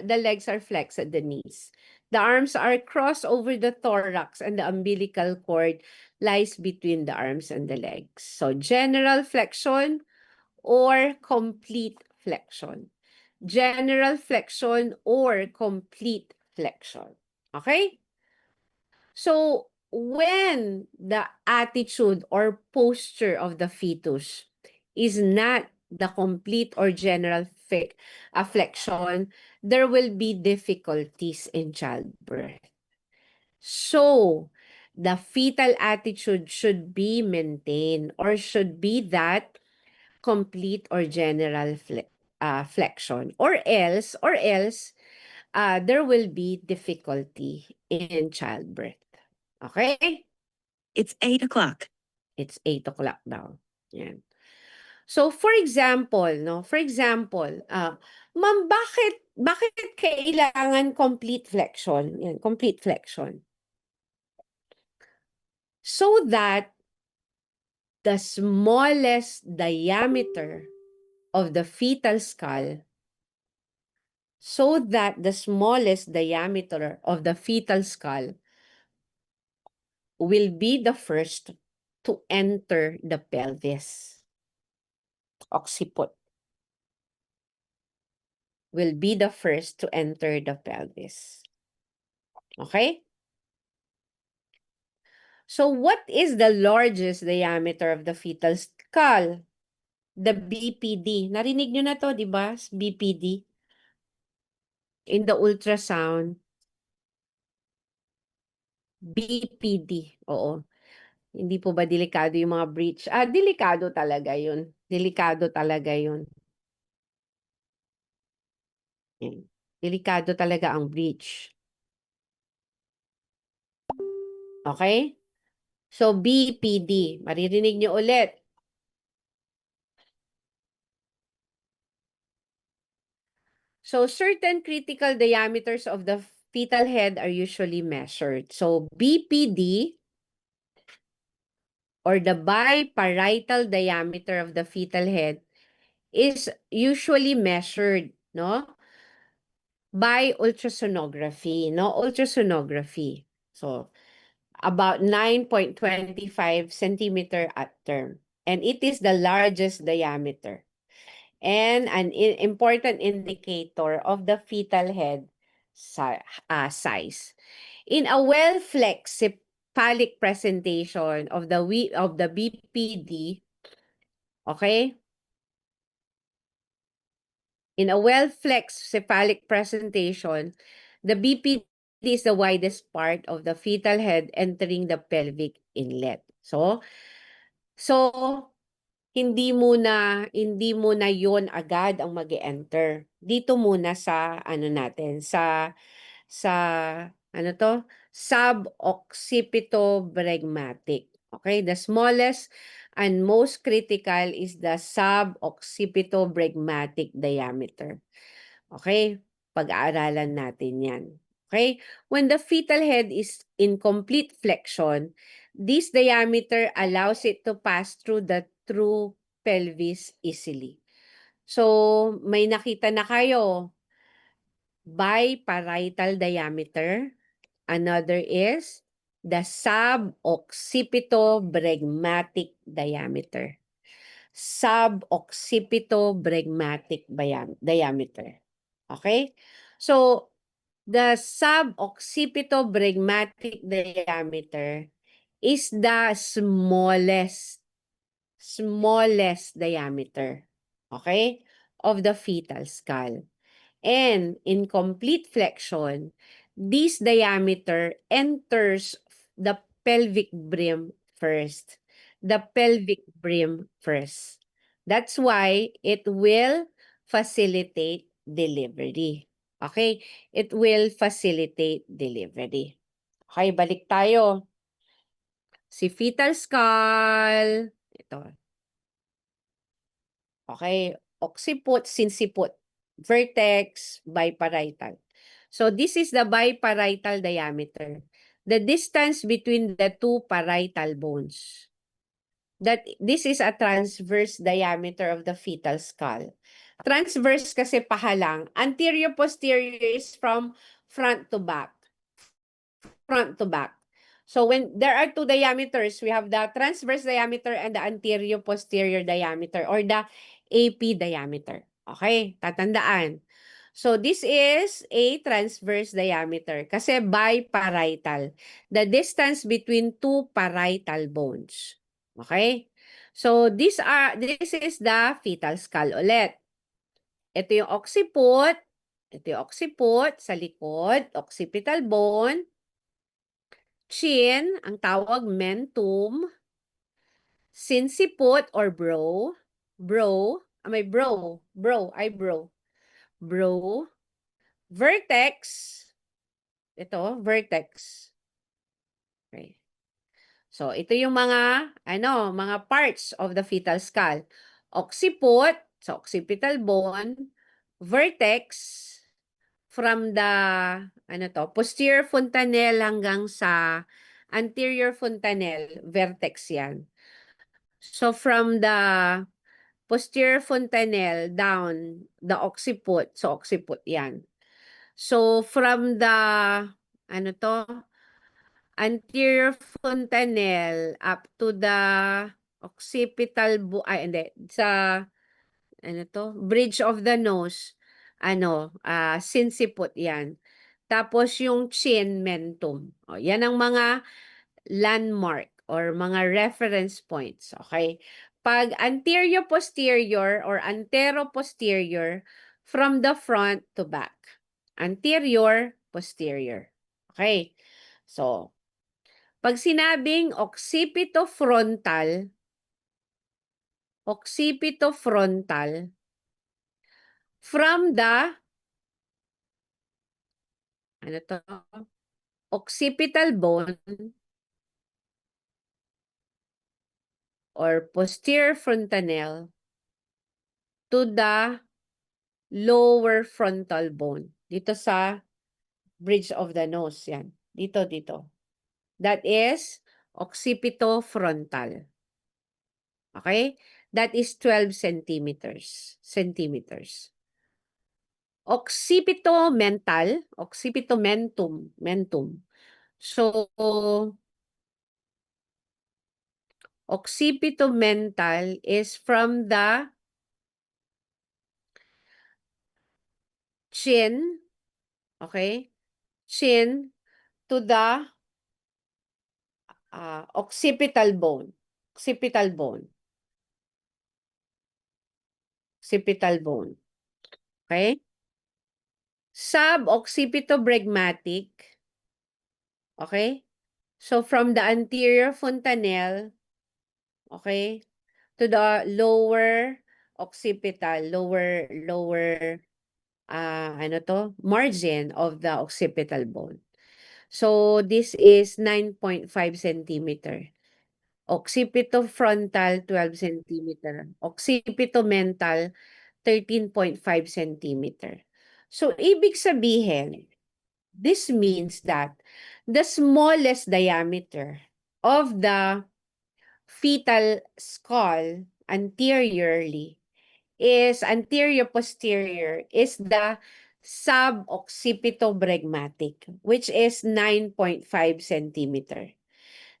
the legs are flexed at the knees. The arms are crossed over the thorax and the umbilical cord lies between the arms and the legs. So general flexion or complete flexion. General flexion or complete flexion. Okay? So, when the attitude or posture of the fetus is not the complete or general flexion, there will be difficulties in childbirth. So, the fetal attitude should be maintained or should be that complete or general flexion, or else there will be difficulty in childbirth. Okay? It's 8 o'clock. It's 8 o'clock now. Yan. So, for example, ma'am, bakit kailangan complete flexion? Yan, complete flexion. So that the smallest diameter of the fetal skull will be the first to enter the pelvis. Occiput will be the first to enter the pelvis. Okay? So what is the largest diameter of the fetal skull? The BPD. Narinig nyo na to, di ba? BPD. In the ultrasound. BPD. Oo. Hindi po ba delikado yung mga breech? Delikado talaga yun. Delikado talaga yun. Delikado talaga ang breech. Okay? So, BPD. Maririnig nyo ulit. So, certain critical diameters of the fetal head are usually measured. So, BPD, or the biparietal diameter of the fetal head, is usually measured, no? By ultrasonography, no? Ultrasonography. So, about 9.25 centimeter at term. And it is the largest diameter and an important indicator of the fetal head size. In a well-flexed cephalic presentation of the BPD, okay? In a well-flexed cephalic presentation, the BPD is the widest part of the fetal head entering the pelvic inlet. So hindi muna yon agad ang mag-enter. Dito muna sa ano natin sa ano to? Suboccipitobregmatic. Okay, the smallest and most critical is the suboccipitobregmatic diameter. Okay? Pag-aaralan natin 'yan. Okay? When the fetal head is in complete flexion, this diameter allows it to pass through the true pelvis easily. So, may nakita na kayo, biparietal diameter. Another is the suboccipitobregmatic diameter. Suboccipitobregmatic diameter. Okay? So, the suboccipitobregmatic diameter is the smallest diameter, okay, of the fetal skull. And in complete flexion, this diameter enters the pelvic brim first. The pelvic brim first. That's why it will facilitate delivery. Okay? It will facilitate delivery. Okay, balik tayo. Si fetal skull. Ito. Okay, occiput, sinciput, vertex, biparietal. So this is the biparietal diameter. The distance between the two parietal bones. This is a transverse diameter of the fetal skull. Transverse kasi pahalang. Anterior-posterior is from front to back. Front to back. So when there are two diameters, we have the transverse diameter and the anterior-posterior diameter or the AP diameter. Okay, tatandaan. So this is a transverse diameter kasi biparietal. The distance between two parietal bones. Okay? So this is the fetal skull ulit. Ito yung occiput. Ito yung occiput sa likod, occipital bone. Chin, ang tawag mentum. Sinciput or brow. Eyebrow. Brow. Vertex. Ito, vertex. Okay. So, ito yung mga parts of the fetal skull. Occiput, so occipital bone. Vertex, from the, posterior fontanelle hanggang sa anterior fontanelle, vertex yan. So, from the posterior fontanelle down, the occiput, so occiput yan. So, from the, anterior fontanelle up to the occipital, sa, bridge of the nose, sinciput yan. Tapos yung chin, mentum. O, yan ang mga landmark or mga reference points. Okay? Pag anterior-posterior or antero-posterior, from the front to back. Anterior-posterior. Okay? So, pag sinabing occipitofrontal, from the occipital bone or posterior fontanelle to the lower frontal bone. Dito sa bridge of the nose. Yan. Dito. That is occipitofrontal. Okay? That is 12 centimeters. Occipitomentum. So, occipitomental is from the chin, okay? Chin to the occipital bone. Occipital bone. Okay? Suboccipitobregmatic. Okay? So, from the anterior fontanelle, okay, to the lower occipital, lower margin of the occipital bone. So, this is 9.5 centimeter. Occipitofrontal, 12 centimeter. Occipitomental, 13.5 centimeter. So, ibig sabihin, this means that the smallest diameter of the fetal skull anterior-posterior is the suboccipitobregmatic, which is 9.5 centimeter.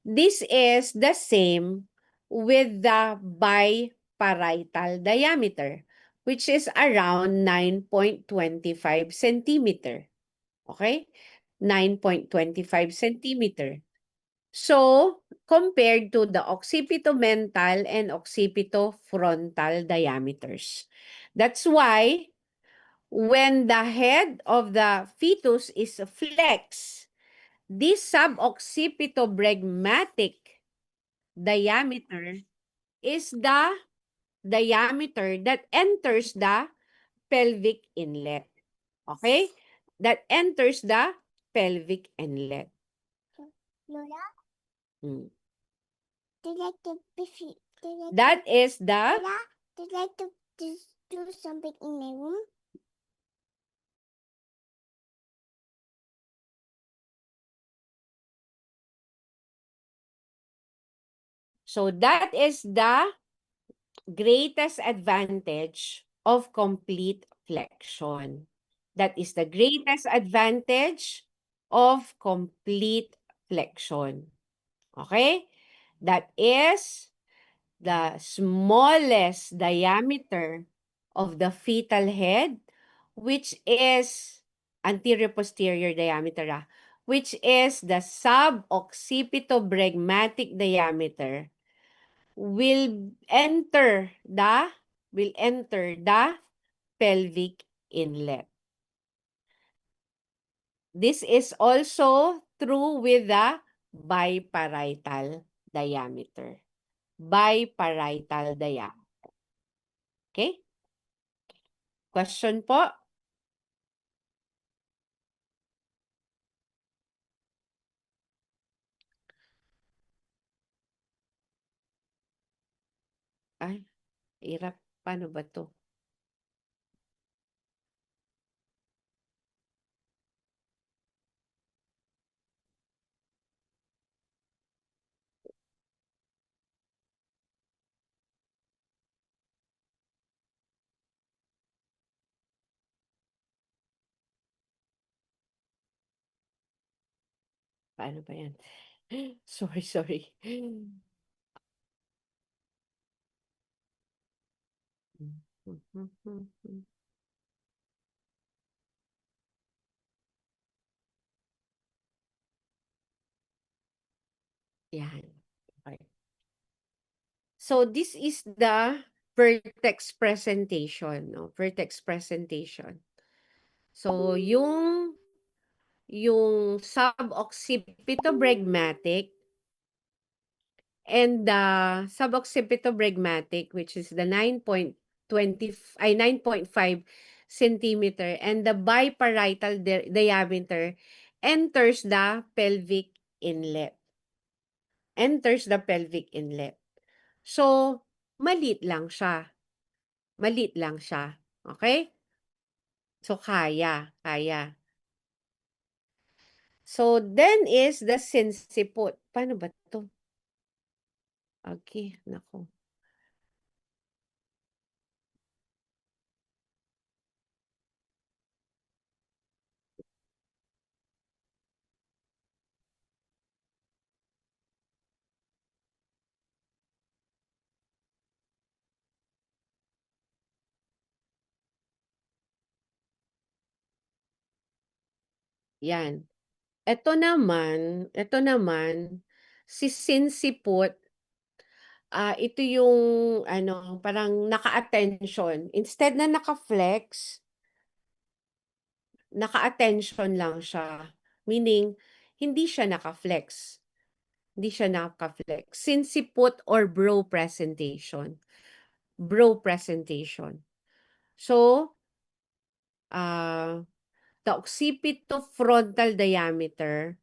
This is the same with the biparietal diameter, which is around 9.25 centimeter. Okay? 9.25 centimeter. So, compared to the occipitomental and occipitofrontal diameters. That's why when the head of the fetus is flexed, this suboccipitobregmatic diameter is the diameter that enters the pelvic inlet. Okay? That enters the pelvic inlet. Lola, Hmm. do you like to That is the Lola, do you like to do something in my room? So that is the greatest advantage of complete flexion. That is the greatest advantage of complete flexion. Okay? That is the smallest diameter of the fetal head, which is anterior-posterior diameter, which is the suboccipitobregmatic diameter, will enter the pelvic inlet. This is also true with the biparietal diameter. Biparietal diameter. Okay? Question po? Ay, hirap. Paano ba to? Paano ba yan? Sorry. Yan. Okay. So this is the vertex presentation, no? Vertex presentation. So yung suboccipitobregmatic and the suboccipitobregmatic, which is the 9.5 centimeter, and the biparietal diameter enters the pelvic inlet. So, maliit lang siya. Maliit lang siya. Okay? So, kaya. So, then is the sinsiput. Paano ba 'to? Okay, naku. Yan. Ito naman, si sinsiput, ito yung ano, parang naka-attention. Instead na naka-flex, naka-attention lang siya. Meaning, hindi siya naka-flex. Hindi siya naka-flex. Sinsiput or brow presentation. Brow presentation. So, the occipitofrontal diameter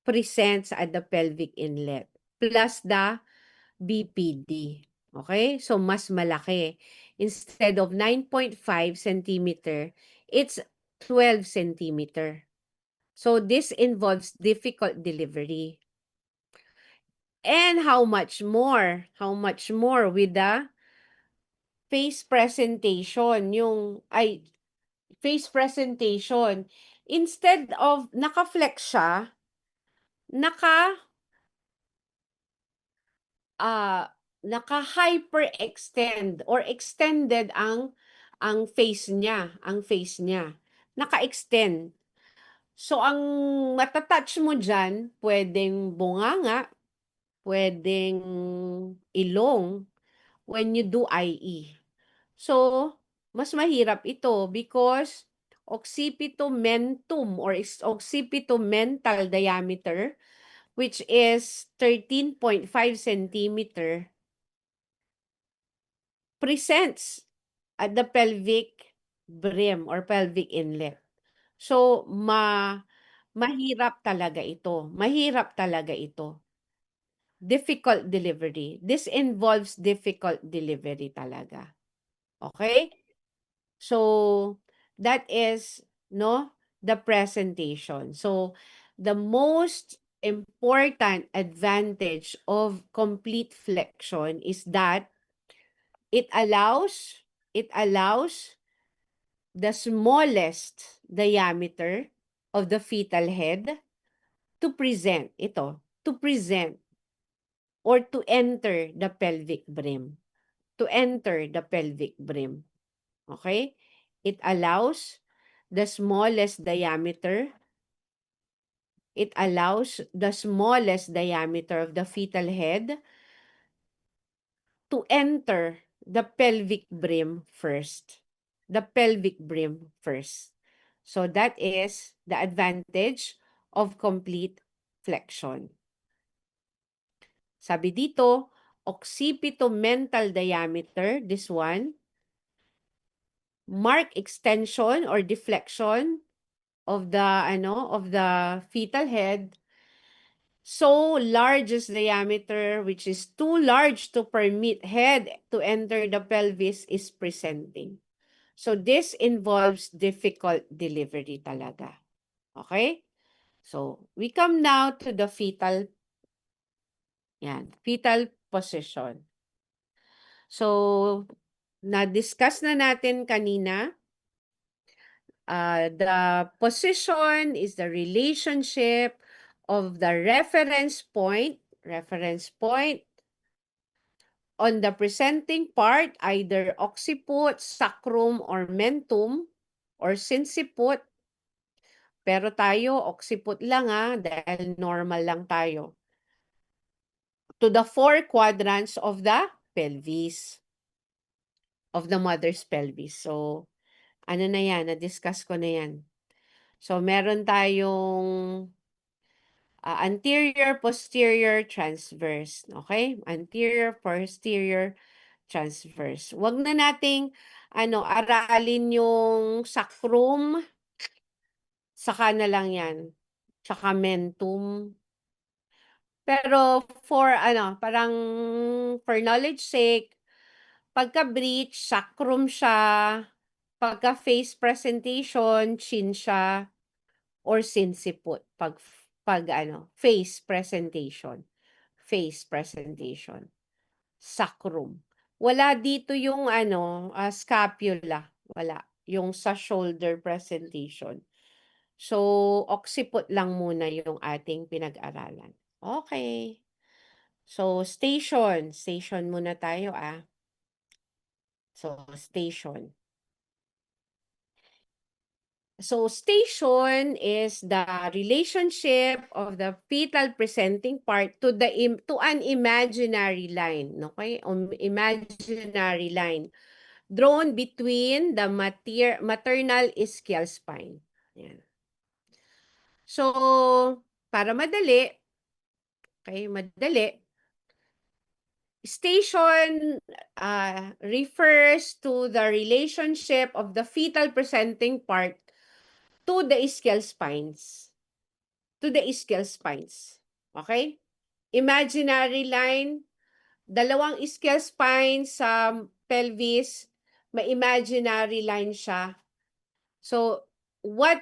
presents at the pelvic inlet plus the BPD. Okay? So, mas malaki. Instead of 9.5 centimeter, it's 12 centimeter. So, this involves difficult delivery. And how much more? How much more with the face presentation? Face presentation. Instead of naka-flex siya, naka naka-hyperextend or extended ang face niya, naka-extend. So, ang mata-touch mo diyan, puwedeng bunganga, puwedeng ilong when you do IE. So, mas mahirap ito because occipitomentum or occipitomental diameter, which is 13.5 centimeter, presents at the pelvic brim or pelvic inlet. So, mahirap talaga ito. Mahirap talaga ito. Difficult delivery. This involves difficult delivery talaga. Okay? So, that is, no, the presentation. So, the most important advantage of complete flexion is that it allows the smallest diameter of the fetal head to present or to enter the pelvic brim. To enter the pelvic brim. Okay? It allows the smallest diameter. It allows the smallest diameter of the fetal head to enter the pelvic brim first. The pelvic brim first. So that is the advantage of complete flexion. Sabi dito, occipitomental diameter, this one, mark extension or deflection of the fetal head, so largest diameter, which is too large to permit head to enter the pelvis, is presenting. So this involves difficult delivery talaga. Okay? So we come now to the fetal position. So na-discuss na natin kanina. The position is the relationship of the reference point on the presenting part, either occiput, sacrum, or mentum, or sinciput. Pero tayo, occiput lang dahil normal lang tayo. To the four quadrants of the pelvis, of the mother's pelvis. So, ano na yan, na-discuss ko na yan. So, meron tayong anterior, posterior, transverse. Okay? Anterior, posterior, transverse. Huwag na nating aralin yung sacrum, saka na lang yan. Tsaka mentum. Pero for parang for knowledge sake, pagka-breech, sacrum siya, pagka-face presentation, chin siya, or sinciput, pag face presentation. Face presentation. Sacrum. Wala dito yung scapula. Wala. Yung sa shoulder presentation. So, occiput lang muna yung ating pinag-aralan. Okay. So, station. Station muna tayo So, station. So, station is the relationship of the fetal presenting part to an imaginary line, okay? Imaginary line drawn between the maternal ischial spine. Yan. So, para madali, station refers to the relationship of the fetal presenting part to the ischial spines. Okay? Imaginary line, dalawang ischial spine sa pelvis, may imaginary line siya. So, what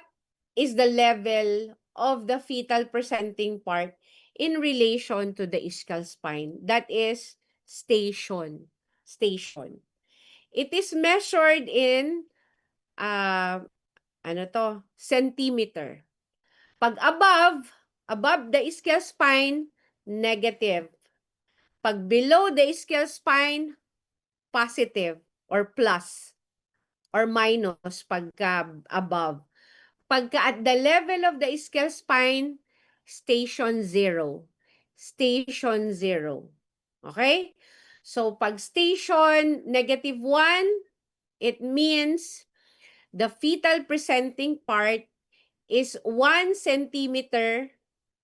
is the level of the fetal presenting part in relation to the ischial spine? That is station. Station. It is measured in centimeter. Pag above the ischial spine, negative. Pag below the ischial spine, positive or plus or minus pagka above. Pagka at the level of the ischial spine, station 0. Station 0. Okay? So, pag station negative 1, it means the fetal presenting part is 1 centimeter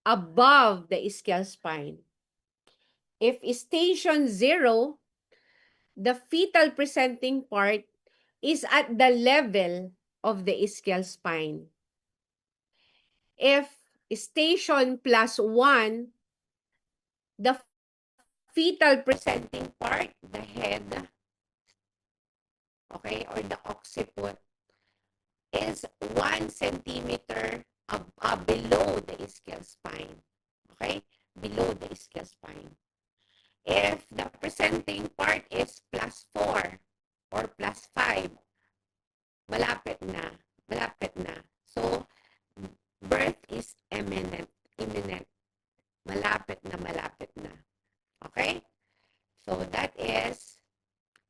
above the ischial spine. If station 0, the fetal presenting part is at the level of the ischial spine. If station plus 1, the fetal presenting part, the head, okay, or the occiput, is 1 centimeter below the ischial spine. Okay? Below the ischial spine. If the presenting part is plus 4 or plus 5, malapit na. So, birth is imminent. Malapit na. Okay? So, that is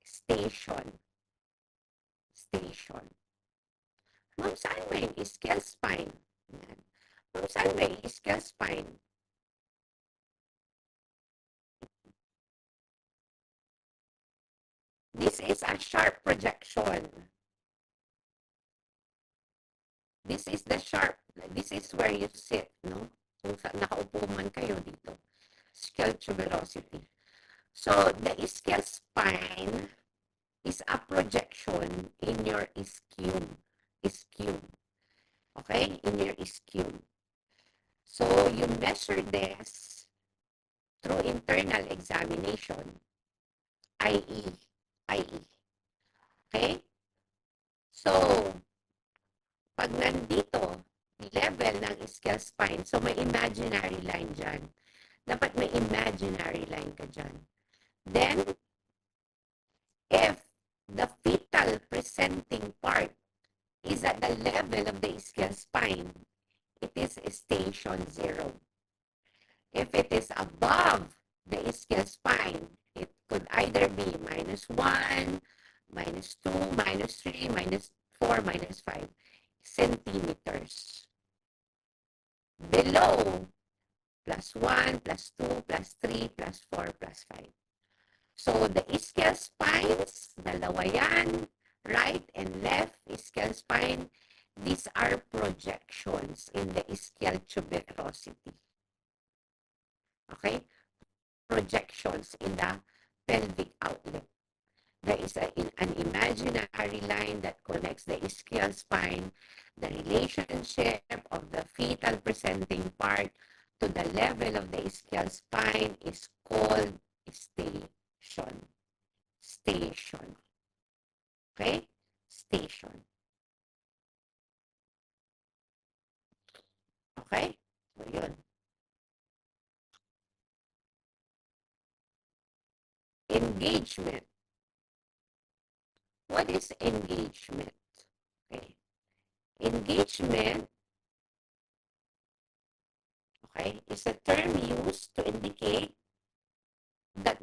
station. Ma'am, saan ba yung ischial spine? Ma'am, saan ba yung ischial spine? This is a sharp projection. This is where you sit, no? Kung nakaupo man kayo dito. Ischial tuberosity. So, the ischial spine is a projection in your ischium. Okay? In your ischium. So, you measure this through internal examination, i.e. Okay? So, pag nandito, level ng ischial spine, so may imaginary line dyan. Dapat may imaginary line ka dyan. Then, if the fetal presenting part is at the level of the ischial spine, it is station 0. If it is above the ischial spine, it could either be -1, -2, -3, -4, -5 centimeters. Below, +1, +2, +3, +4, +5. So, the ischial spines, dalawa yan, right and left ischial spine, these are projections in the ischial tuberosity. Okay? Projections in the pelvic outlet. There is an imaginary line that connects the ischial spine, the relationship of the fetal presenting part to the level of the ischial spine is called station. Station. Okay? Station. Okay? So, yun. Engagement. What is engagement? Okay. Engagement, okay, is a term used to indicate that